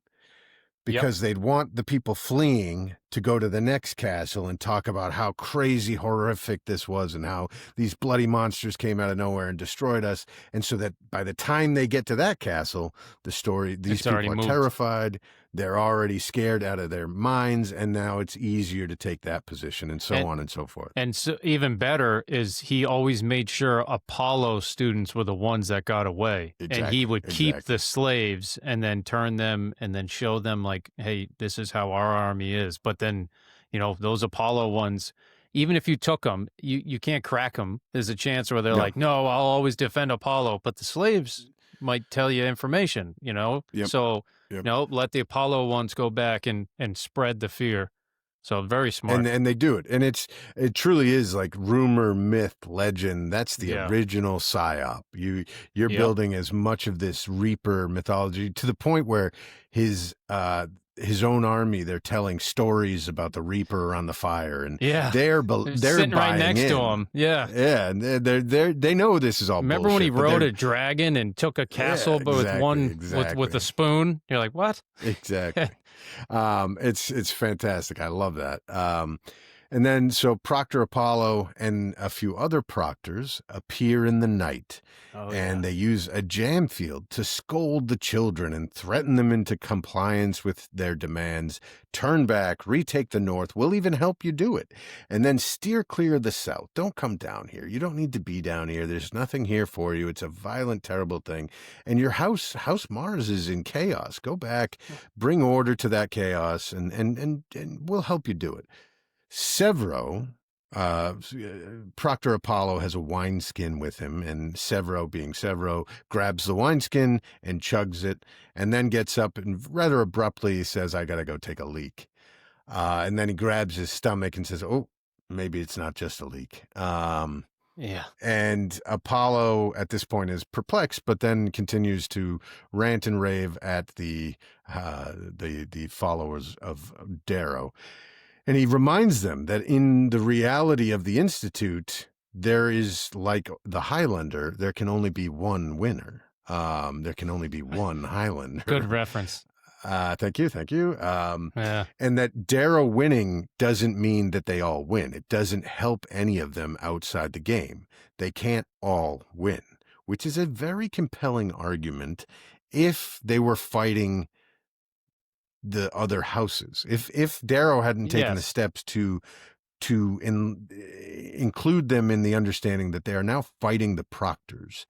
because they'd want the people fleeing to go to the next castle and talk about how crazy horrific this was and how these bloody monsters came out of nowhere and destroyed us. And so that by the time they get to that castle, these people are terrified. They're already scared out of their minds, and now it's easier to take that position, and so on and so forth. And so even better is he always made sure Apollo students were the ones that got away. And he would keep the slaves and then turn them and then show them like, hey, this is how our army is. But then, those Apollo ones even if you took them, you can't crack them. There's a chance where they're like, no, I'll always defend Apollo. But the slaves might tell you information, So, let the Apollo ones go back and spread the fear. So very smart. And they do it. And it truly is like rumor, myth, legend. That's the original psyop. You're building as much of this Reaper mythology to the point where his own army, they're telling stories about the Reaper around the fire, and they're sitting right next in. to him. And they know this is all. Remember bullshit, when he rode a dragon and took a castle, but with a spoon? You're like, what? Exactly. It's fantastic. I love that. And then so Proctor Apollo and a few other proctors appear in the night, and they use a jam field to scold the children and threaten them into compliance with their demands. Turn back, retake the north. We'll even help you do it. And then steer clear of the south. Don't come down here. You don't need to be down here. There's nothing here for you. It's a violent, terrible thing. And your House Mars is in chaos. Go back, bring order to that chaos, and we'll help you do it. Severo, Proctor Apollo has a wineskin with him, and Severo, being Severo, grabs the wineskin and chugs it, and then gets up and rather abruptly says, I gotta go take a leak. And then he grabs his stomach and says, oh, maybe it's not just a leak. And Apollo at this point is perplexed, but then continues to rant and rave at the followers of Darrow. And he reminds them that in the reality of the Institute, there is, like the Highlander, there can only be one winner. There can only be one Highlander. Good reference. Thank you. And that Darrow winning doesn't mean that they all win. It doesn't help any of them outside the game. They can't all win, which is a very compelling argument if they were fighting the other houses. If Darrow hadn't taken the steps to include them in the understanding that they are now fighting the proctors,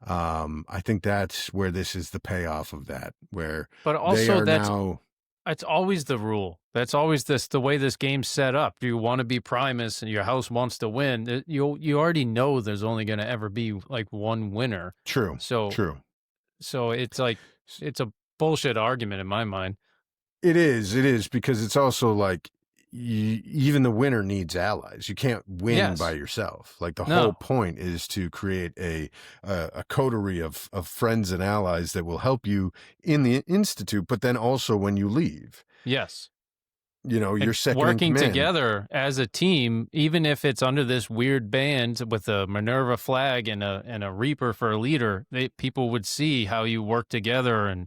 I think that's where this is the payoff of that. But also that's always the rule. That's always the way this game's set up. You want to be Primus and your house wants to win. You already know there's only going to ever be like one winner. True. So it's like it's a bullshit argument in my mind. It is because it's also like even the winner needs allies. You can't win by yourself. Like the whole point is to create a coterie of friends and allies that will help you in the Institute, but then also when you leave. Yes. You're second working in command. Together as a team, even if it's under this weird band with a Minerva flag and a Reaper for a leader, people would see how you work together and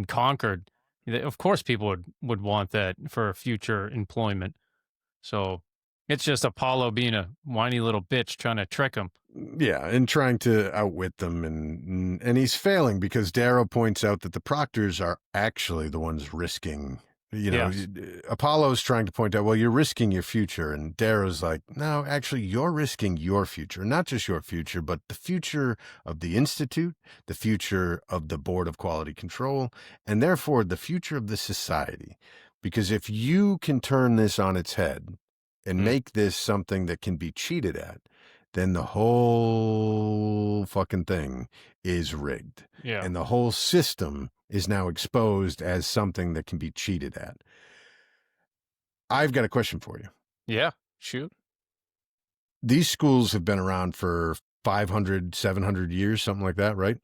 conquered. Of course, people would want that for future employment. So it's just Apollo being a whiny little bitch trying to trick him. Yeah, and trying to outwit them, and he's failing because Darrow points out that the proctors are actually the ones risking. Apollo's trying to point out, well, you're risking your future, and Darrow's like, no, actually, you're risking your future, not just your future, but the future of the Institute, the future of the Board of Quality Control, and therefore the future of the society. Because if you can turn this on its head and make this something that can be cheated at, then the whole fucking thing is rigged. Yeah. And the whole system is now exposed as something that can be cheated at. I've got a question for you. Yeah, shoot. These schools have been around for 500, 700 years, something like that, right?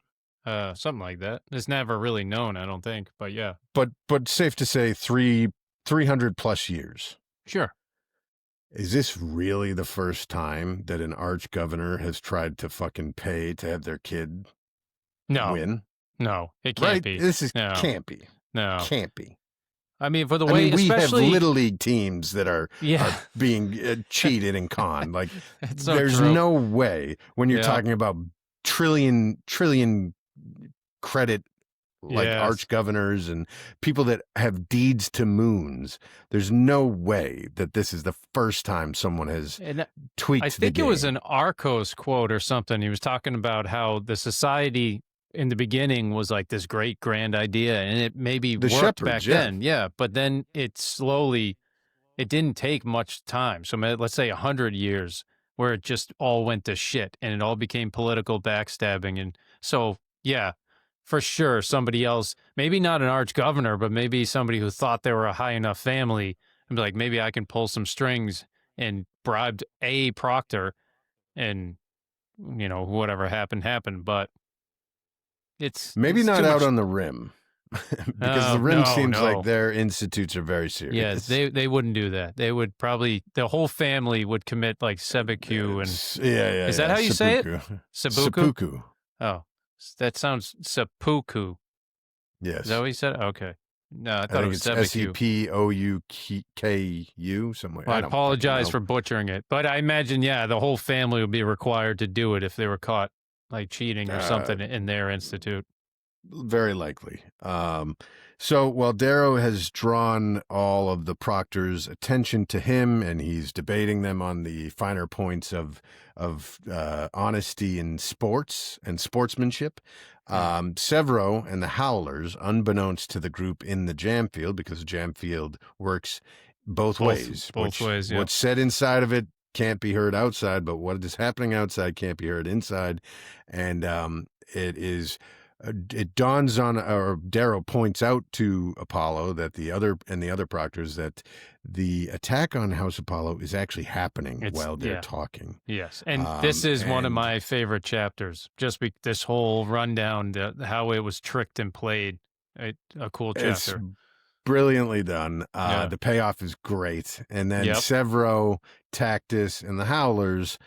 Something like that. It's never really known, I don't think, but yeah. But safe to say 300 plus years. Sure. Is this really the first time that an arch governor has tried to fucking pay to have their kid win? No, it can't be. This can't be. No. Can't be. I mean, for the way, we especially have little league teams that are being cheated and conned. Like, there's no way when you're talking about trillion credit, like arch governors and people that have deeds to moons. There's no way that this is the first time someone has tweaked. I think it was an Arcos quote or something. He was talking about how the society in the beginning was like this great grand idea, and it maybe worked back then. Yeah, but then it slowly it didn't take much time. So let's say 100 years where it just all went to shit and it all became political backstabbing. And so, yeah, for sure, somebody else, maybe not an arch governor, but maybe somebody who thought they were a high enough family and be like, maybe I can pull some strings and bribed a proctor and, whatever happened. But it's maybe it's not too out much. on the rim. Because the rim seems like their institutes are very serious. Yeah, they wouldn't do that. They would probably, the whole family would commit like seppuku and Is that how you say it? Seppuku. Oh, that sounds seppuku. Yes. Is that what you said? Okay. No, I thought it was seppuku. Sepouku, somewhere. Well, I apologize for butchering it, but I imagine, the whole family would be required to do it if they were caught like cheating or something in their institute. Very likely. So while Darrow has drawn all of the proctors' attention to him, and he's debating them on the finer points of honesty in sports and sportsmanship, Severo and the Howlers, unbeknownst to the group in the jam field, because jam field works both ways. Both ways, yeah. What's said inside of it can't be heard outside, but what is happening outside can't be heard inside, and it dawns on, or Darrow points out to Apollo that the other proctors that the attack on House Apollo is actually happening while they're talking. Yes, and this is one of my favorite chapters. Just this whole rundown, how it was tricked and played. A cool chapter. It's brilliantly done. The payoff is great, and then Severo, Tactus, and the Howlers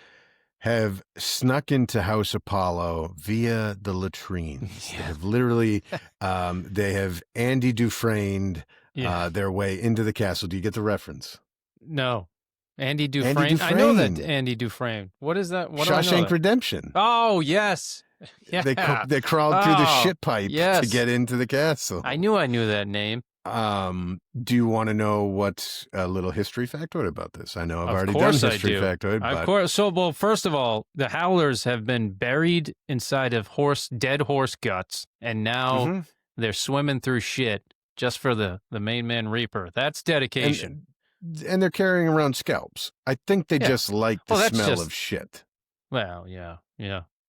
have snuck into House Apollo via the latrines. They have literally, they have Andy Dufresne their way into the castle. Do you get the reference? No. Andy Dufresne? I know that Andy Dufresne. What is that? What Shawshank Redemption. Oh, yes. Yeah. They crawled through the shit pipe to get into the castle. I knew that name. Do you want to know what a little history factoid about this? I know I've already done history factoid. Of course. So, well, first of all, the Howlers have been buried inside of dead horse guts, and now they're swimming through shit just for the main man Reaper. That's dedication. And they're carrying around scalps. I think they just like the smell of shit. Well, yeah.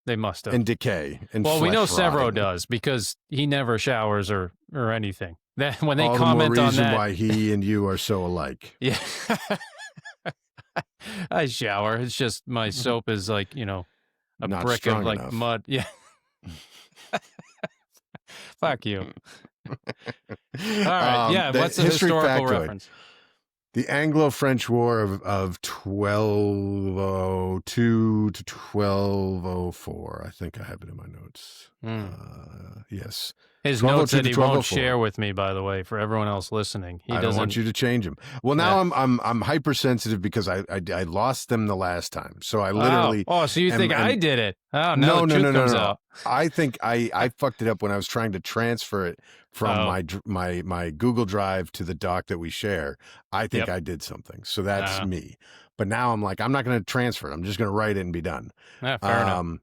They must have. And decay. And we know rotting. Severo does, because he never showers or anything. That when they all comment the more on reason that, why he and you are so alike. Yeah, I shower. It's just my soap is like a Not brick of like enough. mud. Yeah, fuck you. All right, what's the historical reference? The Anglo-French War of 1202 to 1204. I think I have it in my notes. Yes. His notes that he won't share with me, by the way, for everyone else listening. I don't want you to change them. Well, now I'm hypersensitive because I lost them the last time. So I literally. Oh, so you think I did it? Oh no! No. I think I fucked it up when I was trying to transfer it from my Google Drive to the doc that we share. I think I did something. So that's me. But now I'm like, I'm not going to transfer it. I'm just going to write it and be done. Fair enough.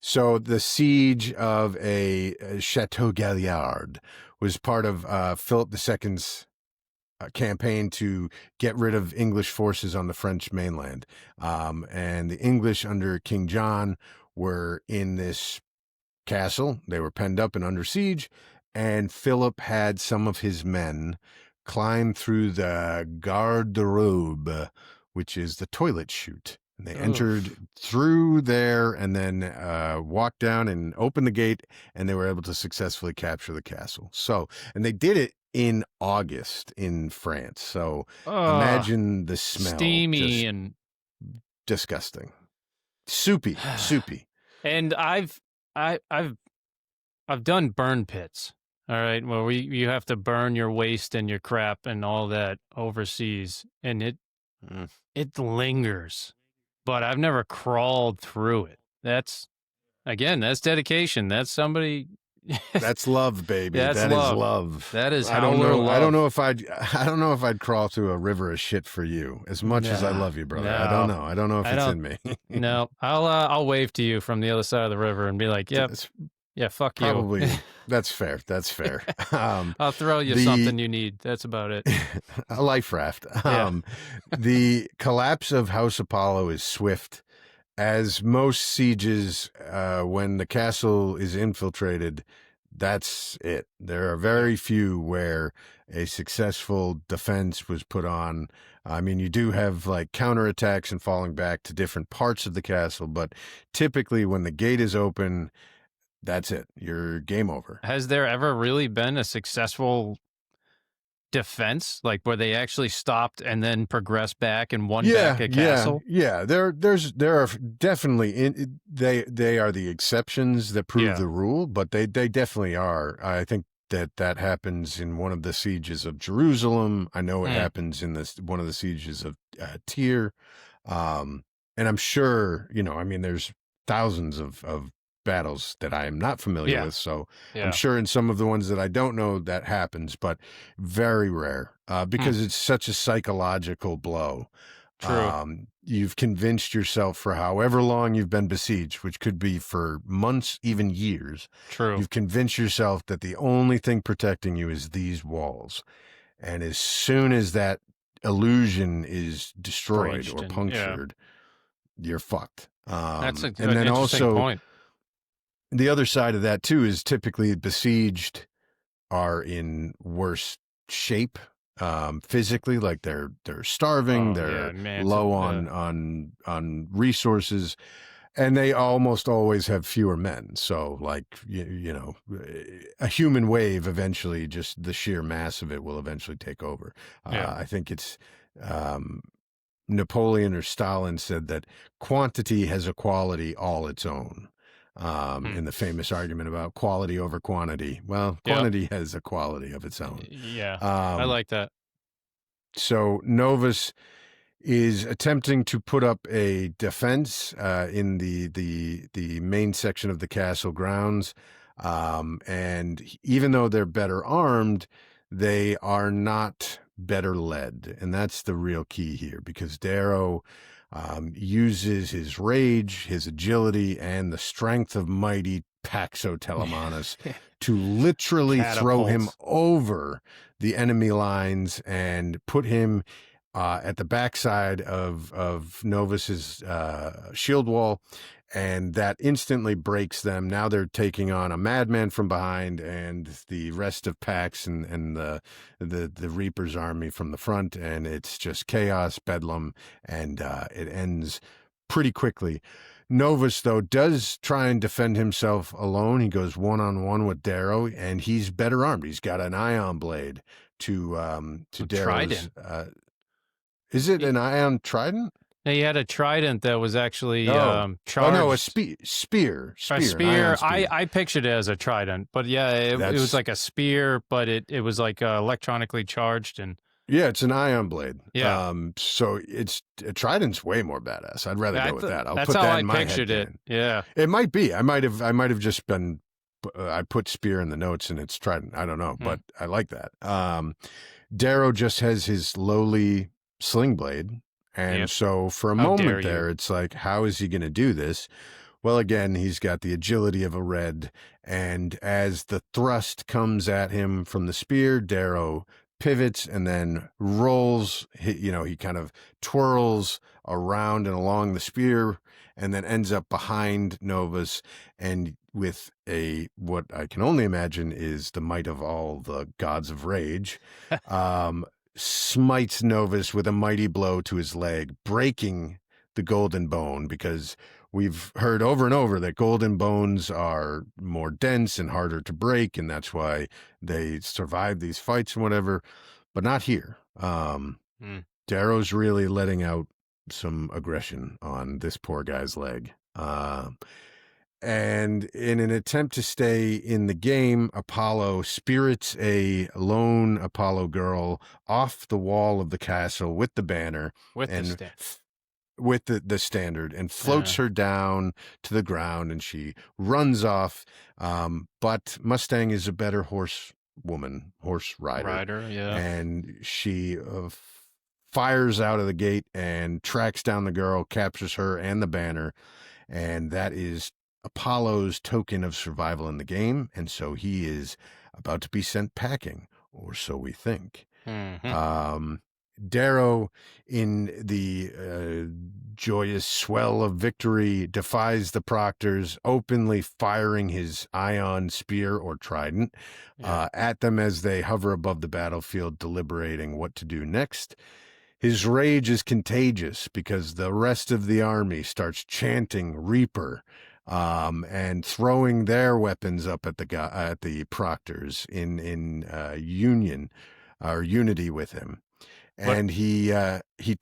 So the siege of a Chateau Galliard was part of Philip II's campaign to get rid of English forces on the French mainland. And the English under King John were in this castle. They were penned up and under siege. And Philip had some of his men climb through the garde-robe, which is the toilet chute. And they entered through there and then walked down and opened the gate, and they were able to successfully capture the castle. So, and they did it in August in France. So imagine the smell. Steamy and disgusting. Soupy. And I've done burn pits. All right. Well, you have to burn your waste and your crap and all that overseas, and it lingers. But I've never crawled through it. That's dedication. That's somebody. That's love, baby. That is love. That is I don't know. I don't know if I'd crawl through a river of shit for you. As much as I love you, brother. I don't know. I don't know if it's in me. No, I'll wave to you from the other side of the river and be like, "Yep, Yeah, fuck you. Probably. That's fair. That's fair. I'll throw you the something you need. That's about it. a life raft. Yeah. The collapse of House Apollo is swift, as most sieges, when the castle is infiltrated, that's it. There are very few where a successful defense was put on. I mean, you do have like counterattacks and falling back to different parts of the castle, but typically when the gate is open, that's it. You're game over. Has there ever really been a successful defense, like where they actually stopped and then progressed back and won back a castle? Yeah. There are definitely they are the exceptions that prove the rule, but they definitely are. I think that happens in one of the sieges of Jerusalem. I know it happens in one of the sieges of Tyre, and I'm sure I mean, there's thousands of battles that I am not familiar with, so I'm sure in some of the ones that I don't know that happens, but very rare because it's such a psychological blow. True. You've convinced yourself for however long you've been besieged, which could be for months, even years. True. You've convinced yourself that the only thing protecting you is these walls. And as soon as that illusion is destroyed or punctured, you're fucked. That's an and then interesting point. The other side of that too is typically besieged are in worse shape physically, like they're starving, they're low on resources, and they almost always have fewer men. So like a human wave eventually, just the sheer mass of it will eventually take over. I think it's Napoleon or Stalin said that quantity has a quality all its own. In the famous argument about quality over quantity. Well, quantity has a quality of its own. Yeah, I like that. So Novus is attempting to put up a defense in the main section of the castle grounds. And even though they're better armed, they are not better led. And that's the real key here, because Darrow uses his rage, his agility, and the strength of mighty Paxo Telemanus to literally throw him over the enemy lines and put him at the backside of Novus's shield wall, and that instantly breaks them. Now they're taking on a madman from behind and the rest of Pax and the Reaper's army from the front, and it's just chaos, bedlam, and it ends pretty quickly. Novus, though, does try and defend himself alone. He goes one-on-one with Darrow, and he's better armed. He's got an ion blade to Darrow's. Is it an ion trident? No, he had a trident that was actually charged. Oh, no, a spear. A spear. I pictured it as a trident, but yeah, it was like a spear, but it was like electronically charged. And yeah, it's an ion blade. Yeah. So a trident's way more badass. I'd rather go with that. That's how I pictured it. Yeah. It might be. I might have just been. I put spear in the notes and it's trident. I don't know, but I like that. Darrow just has his lowly sling blade. And so for a moment there, it's like, how is he going to do this? Well, again, he's got the agility of a red. And as the thrust comes at him from the spear, Darrow pivots and then rolls. He kind of twirls around and along the spear and then ends up behind Novus. And with what I can only imagine is the might of all the gods of rage, smites Novus with a mighty blow to his leg, breaking the golden bone, because we've heard over and over that golden bones are more dense and harder to break, and that's why they survive these fights and whatever, but not here. Darrow's really letting out some aggression on this poor guy's leg. And in an attempt to stay in the game, Apollo spirits a lone Apollo girl off the wall of the castle with the banner with the standard and floats her down to the ground, and she runs off. But Mustang is a better horse rider. And she fires out of the gate and tracks down the girl, captures her and the banner. And that is Apollo's token of survival in the game, and so he is about to be sent packing, or so we think. Darrow, in the joyous swell of victory, defies the proctors, openly firing his ion spear or trident at them as they hover above the battlefield, deliberating what to do next. His rage is contagious because the rest of the army starts chanting Reaper and throwing their weapons up at the proctors in union or unity with him. And he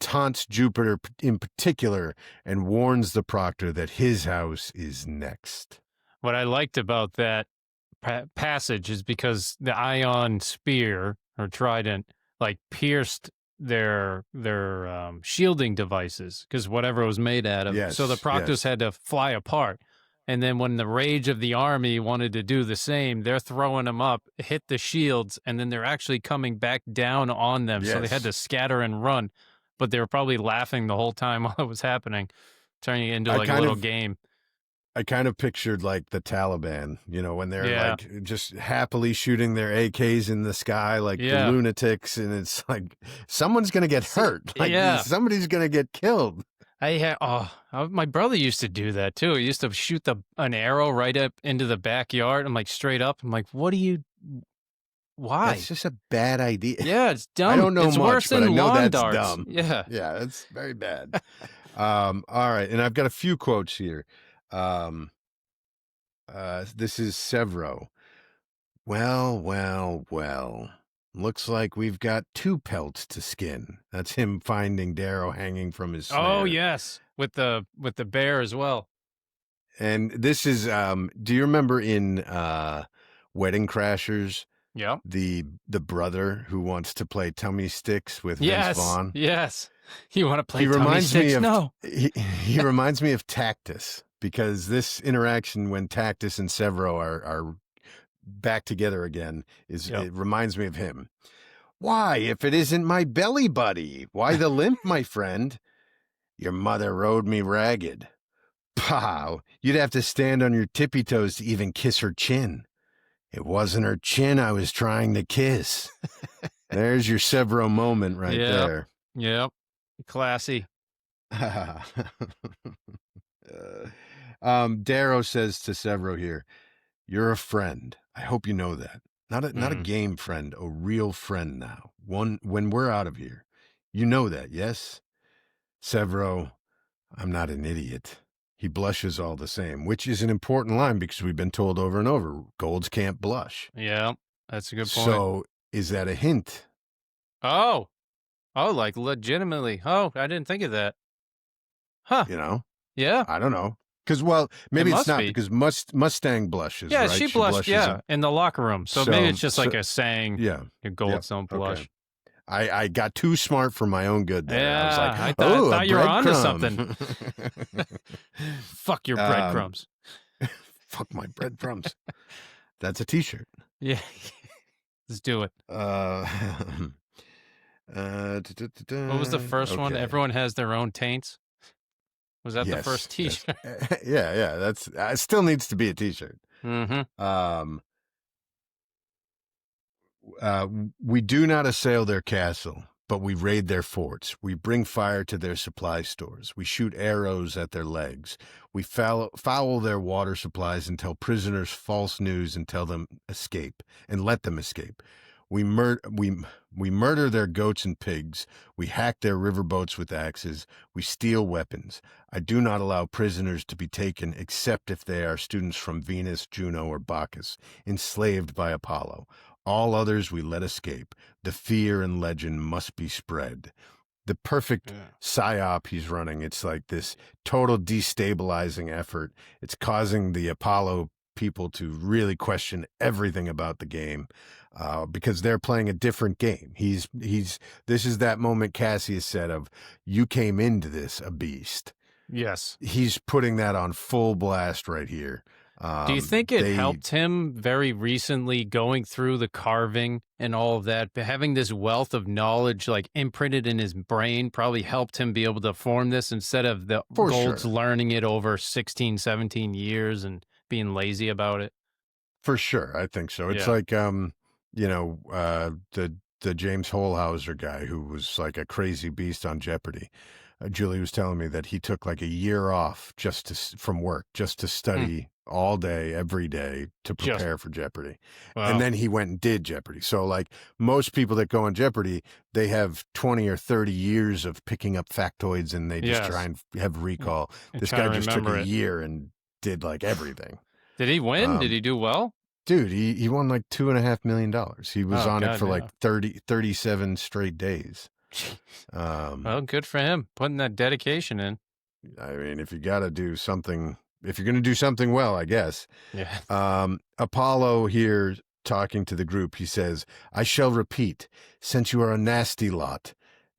taunts Jupiter in particular and warns the proctor that his house is next. What I liked about that passage is because the ion spear or trident like pierced their shielding devices, because whatever it was made out of. Yes, so the proctors had to fly apart. And then when the rage of the army wanted to do the same, they're throwing them up, hit the shields, and then they're actually coming back down on them. Yes. So they had to scatter and run. But they were probably laughing the whole time while it was happening, turning it into like a little game. I kind of pictured like the Taliban, you know, when they're like just happily shooting their AKs in the sky like the lunatics, and it's like someone's going to get hurt. Like somebody's going to get killed. My brother used to do that too. He used to shoot an arrow right up into the backyard. I'm like straight up. I'm like, why? That's just a bad idea. Yeah, it's dumb. I don't know it's much, worse but than I know lawn that's darts. dumb. Yeah, that's very bad. All right, and I've got a few quotes here. This is Severo. Well. Looks like we've got 2 pelts to skin. That's him finding Darrow hanging from his snare. Oh, yes, with the bear as well. And this is, do you remember in Wedding Crashers? Yeah. The brother who wants to play Tummy Sticks with Vince Vaughn? Yes. You want to play Tummy Sticks? No. He reminds me of Tactus, because this interaction when Tactus and Severo are back together again it reminds me of him. Why, if it isn't my belly buddy? Why the limp, my friend? Your mother rode me ragged. Pow, you'd have to stand on your tippy toes to even kiss her chin. It wasn't her chin I was trying to kiss. There's your Severo moment right there. Yep. Classy. Darrow says to Severo here, "You're a friend. I hope you know that. Not a game friend, a real friend now. One when we're out of here. You know that, yes?" Severo, "I'm not an idiot." He blushes all the same, which is an important line because we've been told over and over, golds can't blush. Yeah, that's a good point. So is that a hint? Oh, like legitimately. Oh, I didn't think of that. Huh. You know? Yeah. I don't know. Because, well, maybe it's not because Mustang blushes, yeah, right? She blushed, in the locker room. So maybe it's just like a saying, your golds don't blush. Okay. I got too smart for my own good there. Yeah, I was like, I thought you were onto something. Fuck your breadcrumbs. Fuck my breadcrumbs. That's a t-shirt. Yeah. Let's do it. What was the first one? Everyone has their own taints. Was that the first t-shirt? Yeah. That's it. Still needs to be a t-shirt. Mm-hmm. We do not assail their castle, but we raid their forts. We bring fire to their supply stores. We shoot arrows at their legs. We foul their water supplies and tell prisoners false news and tell them escape and let them escape. We murder their goats and pigs. We hack their riverboats with axes. We steal weapons. I do not allow prisoners to be taken except if they are students from Venus, Juno, or Bacchus, enslaved by Apollo. All others we let escape. The fear and legend must be spread. The perfect psyop he's running. It's like this total destabilizing effort. It's causing the Apollo people to really question everything about the game because they're playing a different game. This is that moment Cassius said of, you came into this a beast. Yes. He's putting that on full blast right here. Do you think it They helped him very recently going through the carving and all of that? Having this wealth of knowledge like imprinted in his brain probably helped him be able to form this instead of the for Golds sure. learning it over 16, 17 years and being lazy about it. For sure, I think so. It's Yeah. like the James Holhauser guy who was like a crazy beast on Jeopardy. Julie was telling me that he took like a year off just from work, just to Hmm. study all day, every day to Just, prepare for Jeopardy. And wow. then he went and did Jeopardy. So like most people that go on Jeopardy, they have 20 or 30 years of picking up factoids and they just try Yes. and have Mm, recall. and This trying guy to just took remember a it. year and did like everything. Did he win? Did Um, he do well? Dude, he won like $2.5 million. He was Oh, on it God, for like yeah. 37 straight days. Um, Well, good for him putting that dedication in. I mean, if you got to do something, if you're going to do something well, I guess. Yeah. Apollo here talking to the group, he says, I shall repeat, since you are a nasty lot,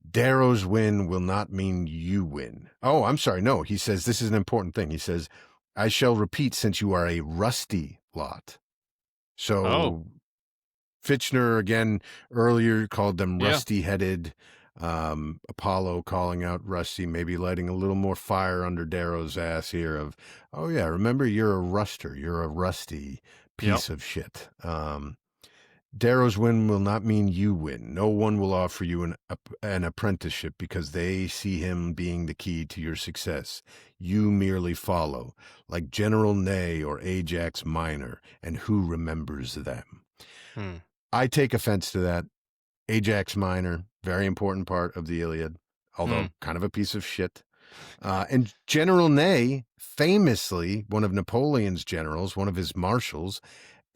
Darrow's win will not mean you win. Oh, I'm sorry. No, he says, this is an important thing. He says, I shall repeat, since you are a rusty lot. Oh, So Fitchner again earlier called them yeah. rusty-headed. Apollo calling out Rusty, maybe lighting a little more fire under Darrow's ass here. Of, oh yeah, remember you're a ruster, you're a rusty Yep. piece of shit. Darrow's win will not mean you win. No one will offer you an apprenticeship because they see him being the key to your success. You merely follow, like General Ney or Ajax Minor, and who remembers them? Hmm. I take offense to that. Ajax Minor, very important part of the Iliad, although kind of a piece of shit. And General Ney, famously one of Napoleon's generals, one of his marshals,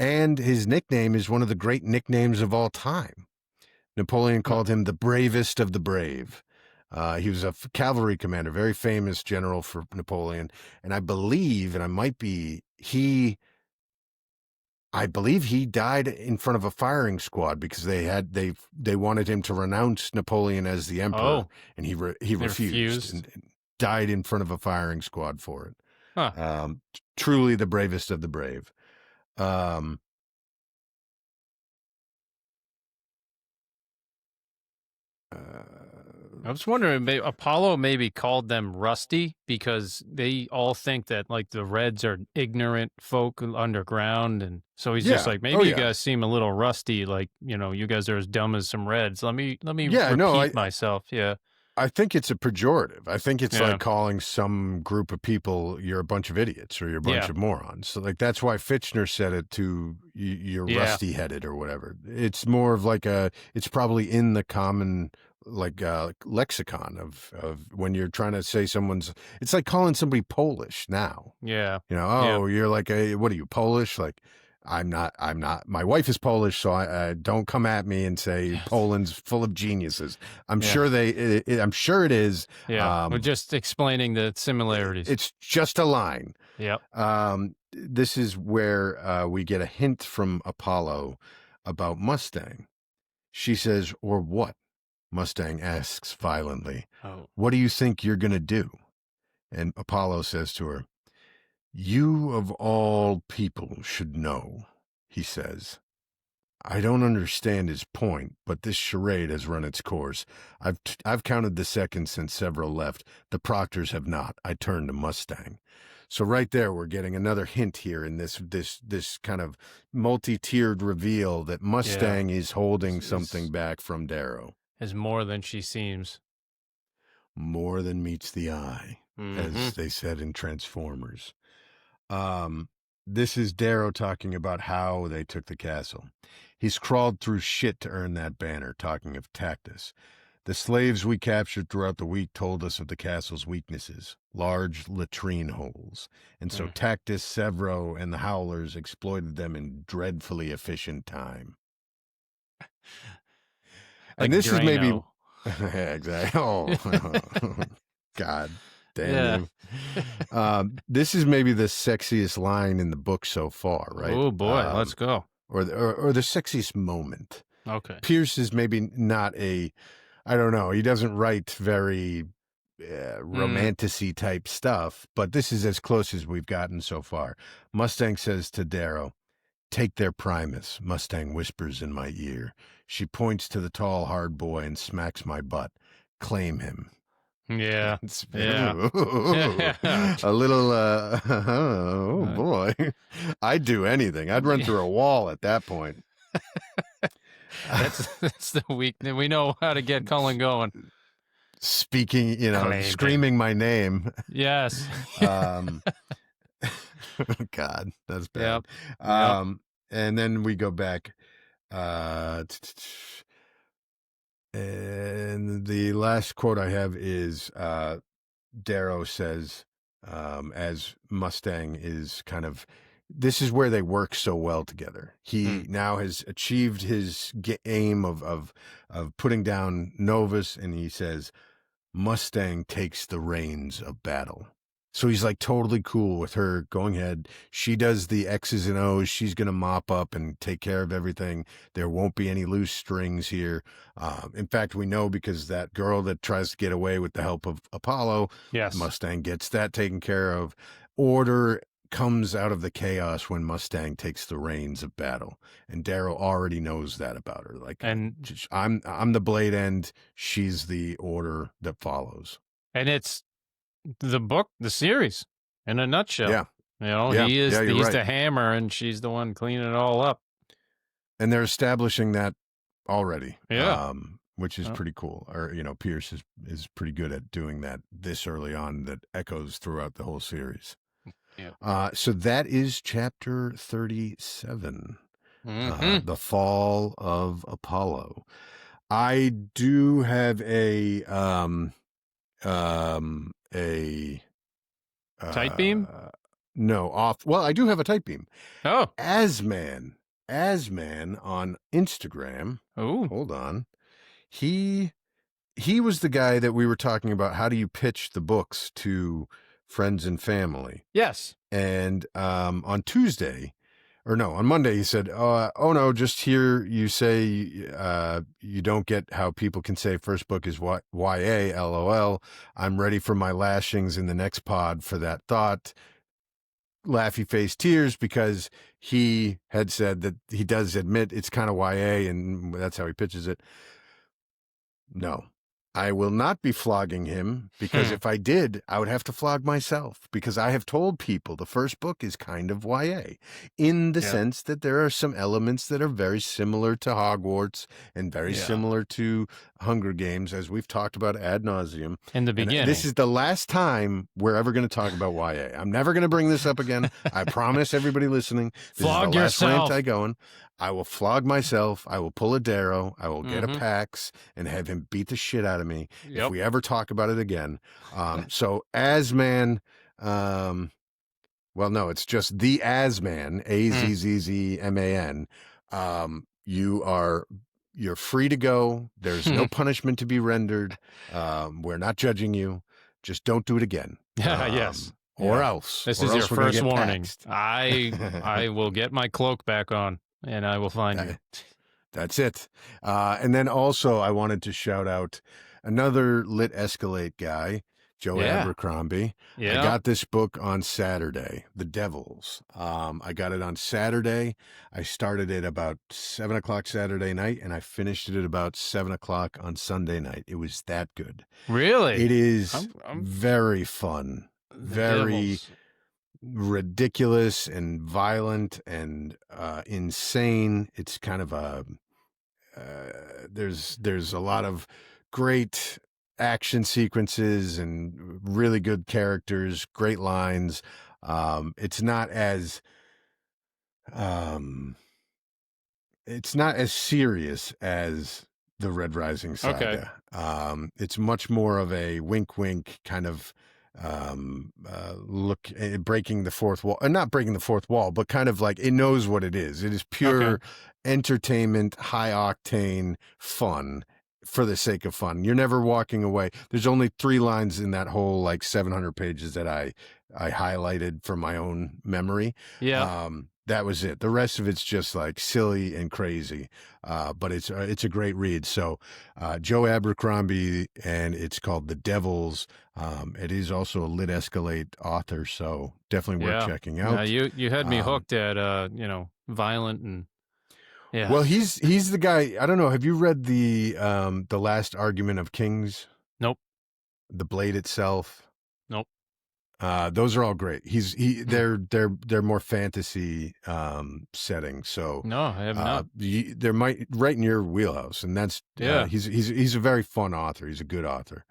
and his nickname is one of the great nicknames of all time. Napoleon Well, called him the bravest of the brave. He was a cavalry commander, very famous general for Napoleon. And I believe, and I believe he died in front of a firing squad because they wanted him to renounce Napoleon as the emperor, oh, and he they refused refused. and died in front of a firing squad for it. Huh. Truly the bravest of the brave. Um, I was wondering, Apollo maybe called them rusty because they all think that like the Reds are ignorant folk underground, and so he's just yeah. like, Oh maybe you yeah. guys seem a little rusty, like you guys are as dumb as some Reds. Let me Yeah. No. repeat myself. Yeah, I think it's a pejorative. I think it's yeah, like calling some group of people you're a bunch of idiots or you're a bunch yeah, of morons. So like that's why Fitchner said it to you're yeah. rusty headed or whatever. It's more of like it's probably in the common like lexicon of when you're trying to say someone's. It's like calling somebody Polish now. Yeah. You know, Yeah. oh, you're like what are you, Polish? Like I'm not. My wife is Polish, so I don't come at me and say Yes. Poland's full of geniuses. I'm Yeah. sure I'm sure it is. Yeah. We're just explaining the similarities. It's just a line. Yep. This is where we get a hint from Apollo about Mustang. She says, "Or what?" Mustang asks violently. Oh. "What do you think you're gonna do?" And Apollo says to her, "You of all people should know," he says. I don't understand his point, but this charade has run its course. I've counted the seconds since several left. The Proctors have not. I turn to Mustang. So right there, we're getting another hint here in this kind of multi-tiered reveal that Yeah. Mustang is holding Is something back from Darrow. is more than she seems. More than meets the eye, Mm-hmm. as they said in Transformers. Um, this is Darrow talking about how they took the castle. He's crawled through shit to earn that banner, talking of Tactus. The slaves we captured throughout the week told us of the castle's weaknesses, large latrine holes. And so Mm. Tactus, Severo, and the Howlers exploited them in dreadfully efficient time. And Like this is maybe Drano. yeah, exactly. Oh, God damn Yeah. you. This is maybe the sexiest line in the book so far, right? Oh boy, let's go. Or the sexiest moment. Okay. Pierce is maybe not I don't know. He doesn't write very romanticy type stuff, but this is as close as we've gotten so far. Mustang says to Darrow, "Take their Primus," Mustang whispers in my ear. She points to the tall, hard boy and smacks my butt. "Claim him." Yeah. It's Yeah. a little, oh boy. I'd do anything. I'd run through a wall at that point. That's the week. We know how to get Cullen going. Speaking, Claimed screaming my name. Yes. God, that's bad. Yep. And then we go back. And the last quote I have is Darrow says, as Mustang is kind of, this is where they work so well together. He now has achieved his aim of putting down Novus, and he says, "Mustang takes the reins of battle." So he's like totally cool with her going ahead. She does the X's and O's. She's going to mop up and take care of everything. There won't be any loose strings here. In fact, we know because that girl that tries to get away with the help of Apollo, Yes. Mustang gets that taken care of. Order comes out of the chaos when Mustang takes the reins of battle. And Darrow already knows that about her. Like, And I'm the blade end. She's the order that follows. And it's the book, the series, in a nutshell. Yeah. He's right. the hammer, and she's the one cleaning it all up. And they're establishing that already. Yeah. Which is pretty cool. Or, Pierce is pretty good at doing that this early on, that echoes throughout the whole series. Yeah. So that is chapter 37, The Fall of Apollo. I do have a Tight beam? No, off. Well, I do have a tight beam. Oh, Asman on Instagram. oh, Hold on. He was the guy that we were talking about. How do you pitch the books to friends and family? yes. And on Monday, he said, "Oh no, just hear you say you don't get how people can say first book is YA, LOL. I'm ready for my lashings in the next pod for that thought." Laughy face tears, because he had said that he does admit it's kind of YA, and that's how he pitches it. No, I will not be flogging him, because if I did, I would have to flog myself, because I have told people the first book is kind of YA in the sense that there are some elements that are very similar to Hogwarts and very similar to Hunger Games, as we've talked about ad nauseum. In the beginning. And this is the last time we're ever going to talk about YA. I'm never going to bring this up again. I promise everybody listening. This Flog is the last yourself. rant I go on. I will flog myself. I will pull a Darrow. I will get a Pax and have him beat the shit out of me if we ever talk about it again. So Asman, well, no, it's just the Asman, Azzman. You're free to go. There's no punishment to be rendered. We're not judging you. Just don't do it again. Yes. Or else. This or is your else we're gonna first get warning. taxed. I will get my cloak back on, and I will find you. That's it. And then also I wanted to shout out another Lit Escalate guy, Joe Abercrombie. Yeah. I got this book on Saturday, The Devils. I got it on Saturday. I started it about 7 o'clock Saturday night, and I finished it at about 7 o'clock on Sunday night. It was that good. Really? It is very fun, very ridiculous and violent and insane. It's kind of a there's a lot of great action sequences and really good characters, great lines. It's not as serious as the Red Rising saga. Okay. It's much more of a wink kind of look, breaking the fourth wall, not breaking the fourth wall, but kind of like it knows what it is. It is pure entertainment, high octane fun for the sake of fun. You're never walking away. There's only 3 lines in that whole like 700 pages that I highlighted from my own memory. Yeah. That was it. The rest of it's just like silly and crazy, but it's a great read. So Joe Abercrombie, and it's called The Devils. It is also a Lit Escalate author, so definitely worth checking out. You had me hooked at violent and Well, he's the guy. I don't know. Have you read the Last Argument of Kings? Nope. The Blade itself? Nope. Those are all great. They're more fantasy setting. So no, I have not. They're right in your wheelhouse, and that's he's a very fun author. He's a good author.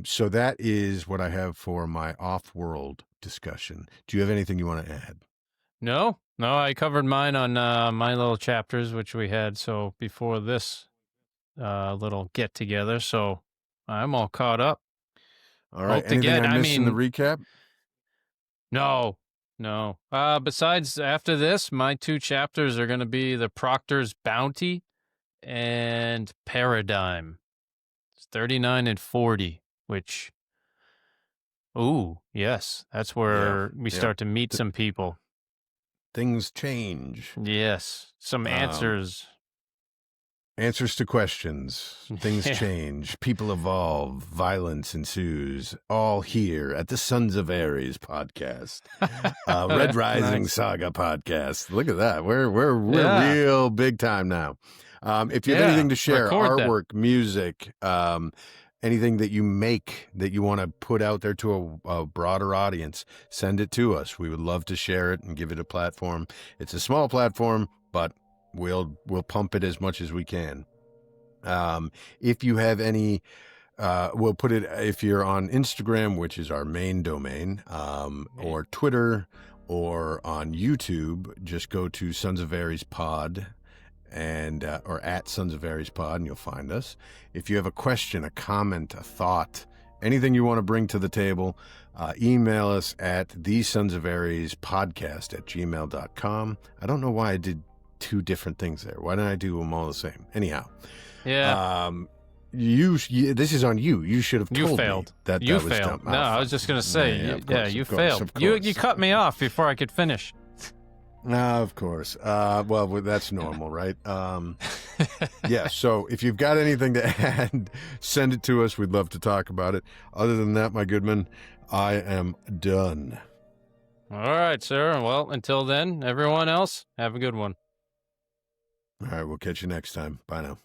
So that is what I have for my off-world discussion. Do you have anything you want to add? No, I covered mine on my little chapters, which we had so before this little get together. So I'm all caught up. All right. Anything I missed in the recap? No. Besides, after this, my 2 chapters are going to be the Proctor's Bounty and Paradigm. It's 39 and 40, which, yes, that's where we start to meet some people. Things change. Yes, some answers. Answers to questions. Things change. People evolve. Violence ensues. All here at the Sons of Ares podcast. Red Rising Saga podcast. Look at that. We're real big time now. If you have anything to share, artwork, music, anything that you make that you want to put out there to a broader audience, send it to us. We would love to share it and give it a platform. It's a small platform, but we'll pump it as much as we can. If you have any, we'll put it, if you're on Instagram, which is our main domain, or Twitter, or on YouTube, just go to Sons of Ares Pod, and or at Sons of Ares Pod, and you'll find us. If you have a question, a comment, a thought, anything you want to bring to the table, email us at thesonsofarespodcast@gmail.com. I don't know why I did 2 different things there. Why didn't I do them all the same? Anyhow. This is on you. You should have told me that you was failed. dumb. No, I was just going to say, you failed. You cut me off before I could finish. Of course. Well, that's normal, right? So if you've got anything to add, send it to us. We'd love to talk about it. Other than that, my good man, I am done. All right, sir. Well, until then, everyone else, have a good one. All right, we'll catch you next time. Bye now.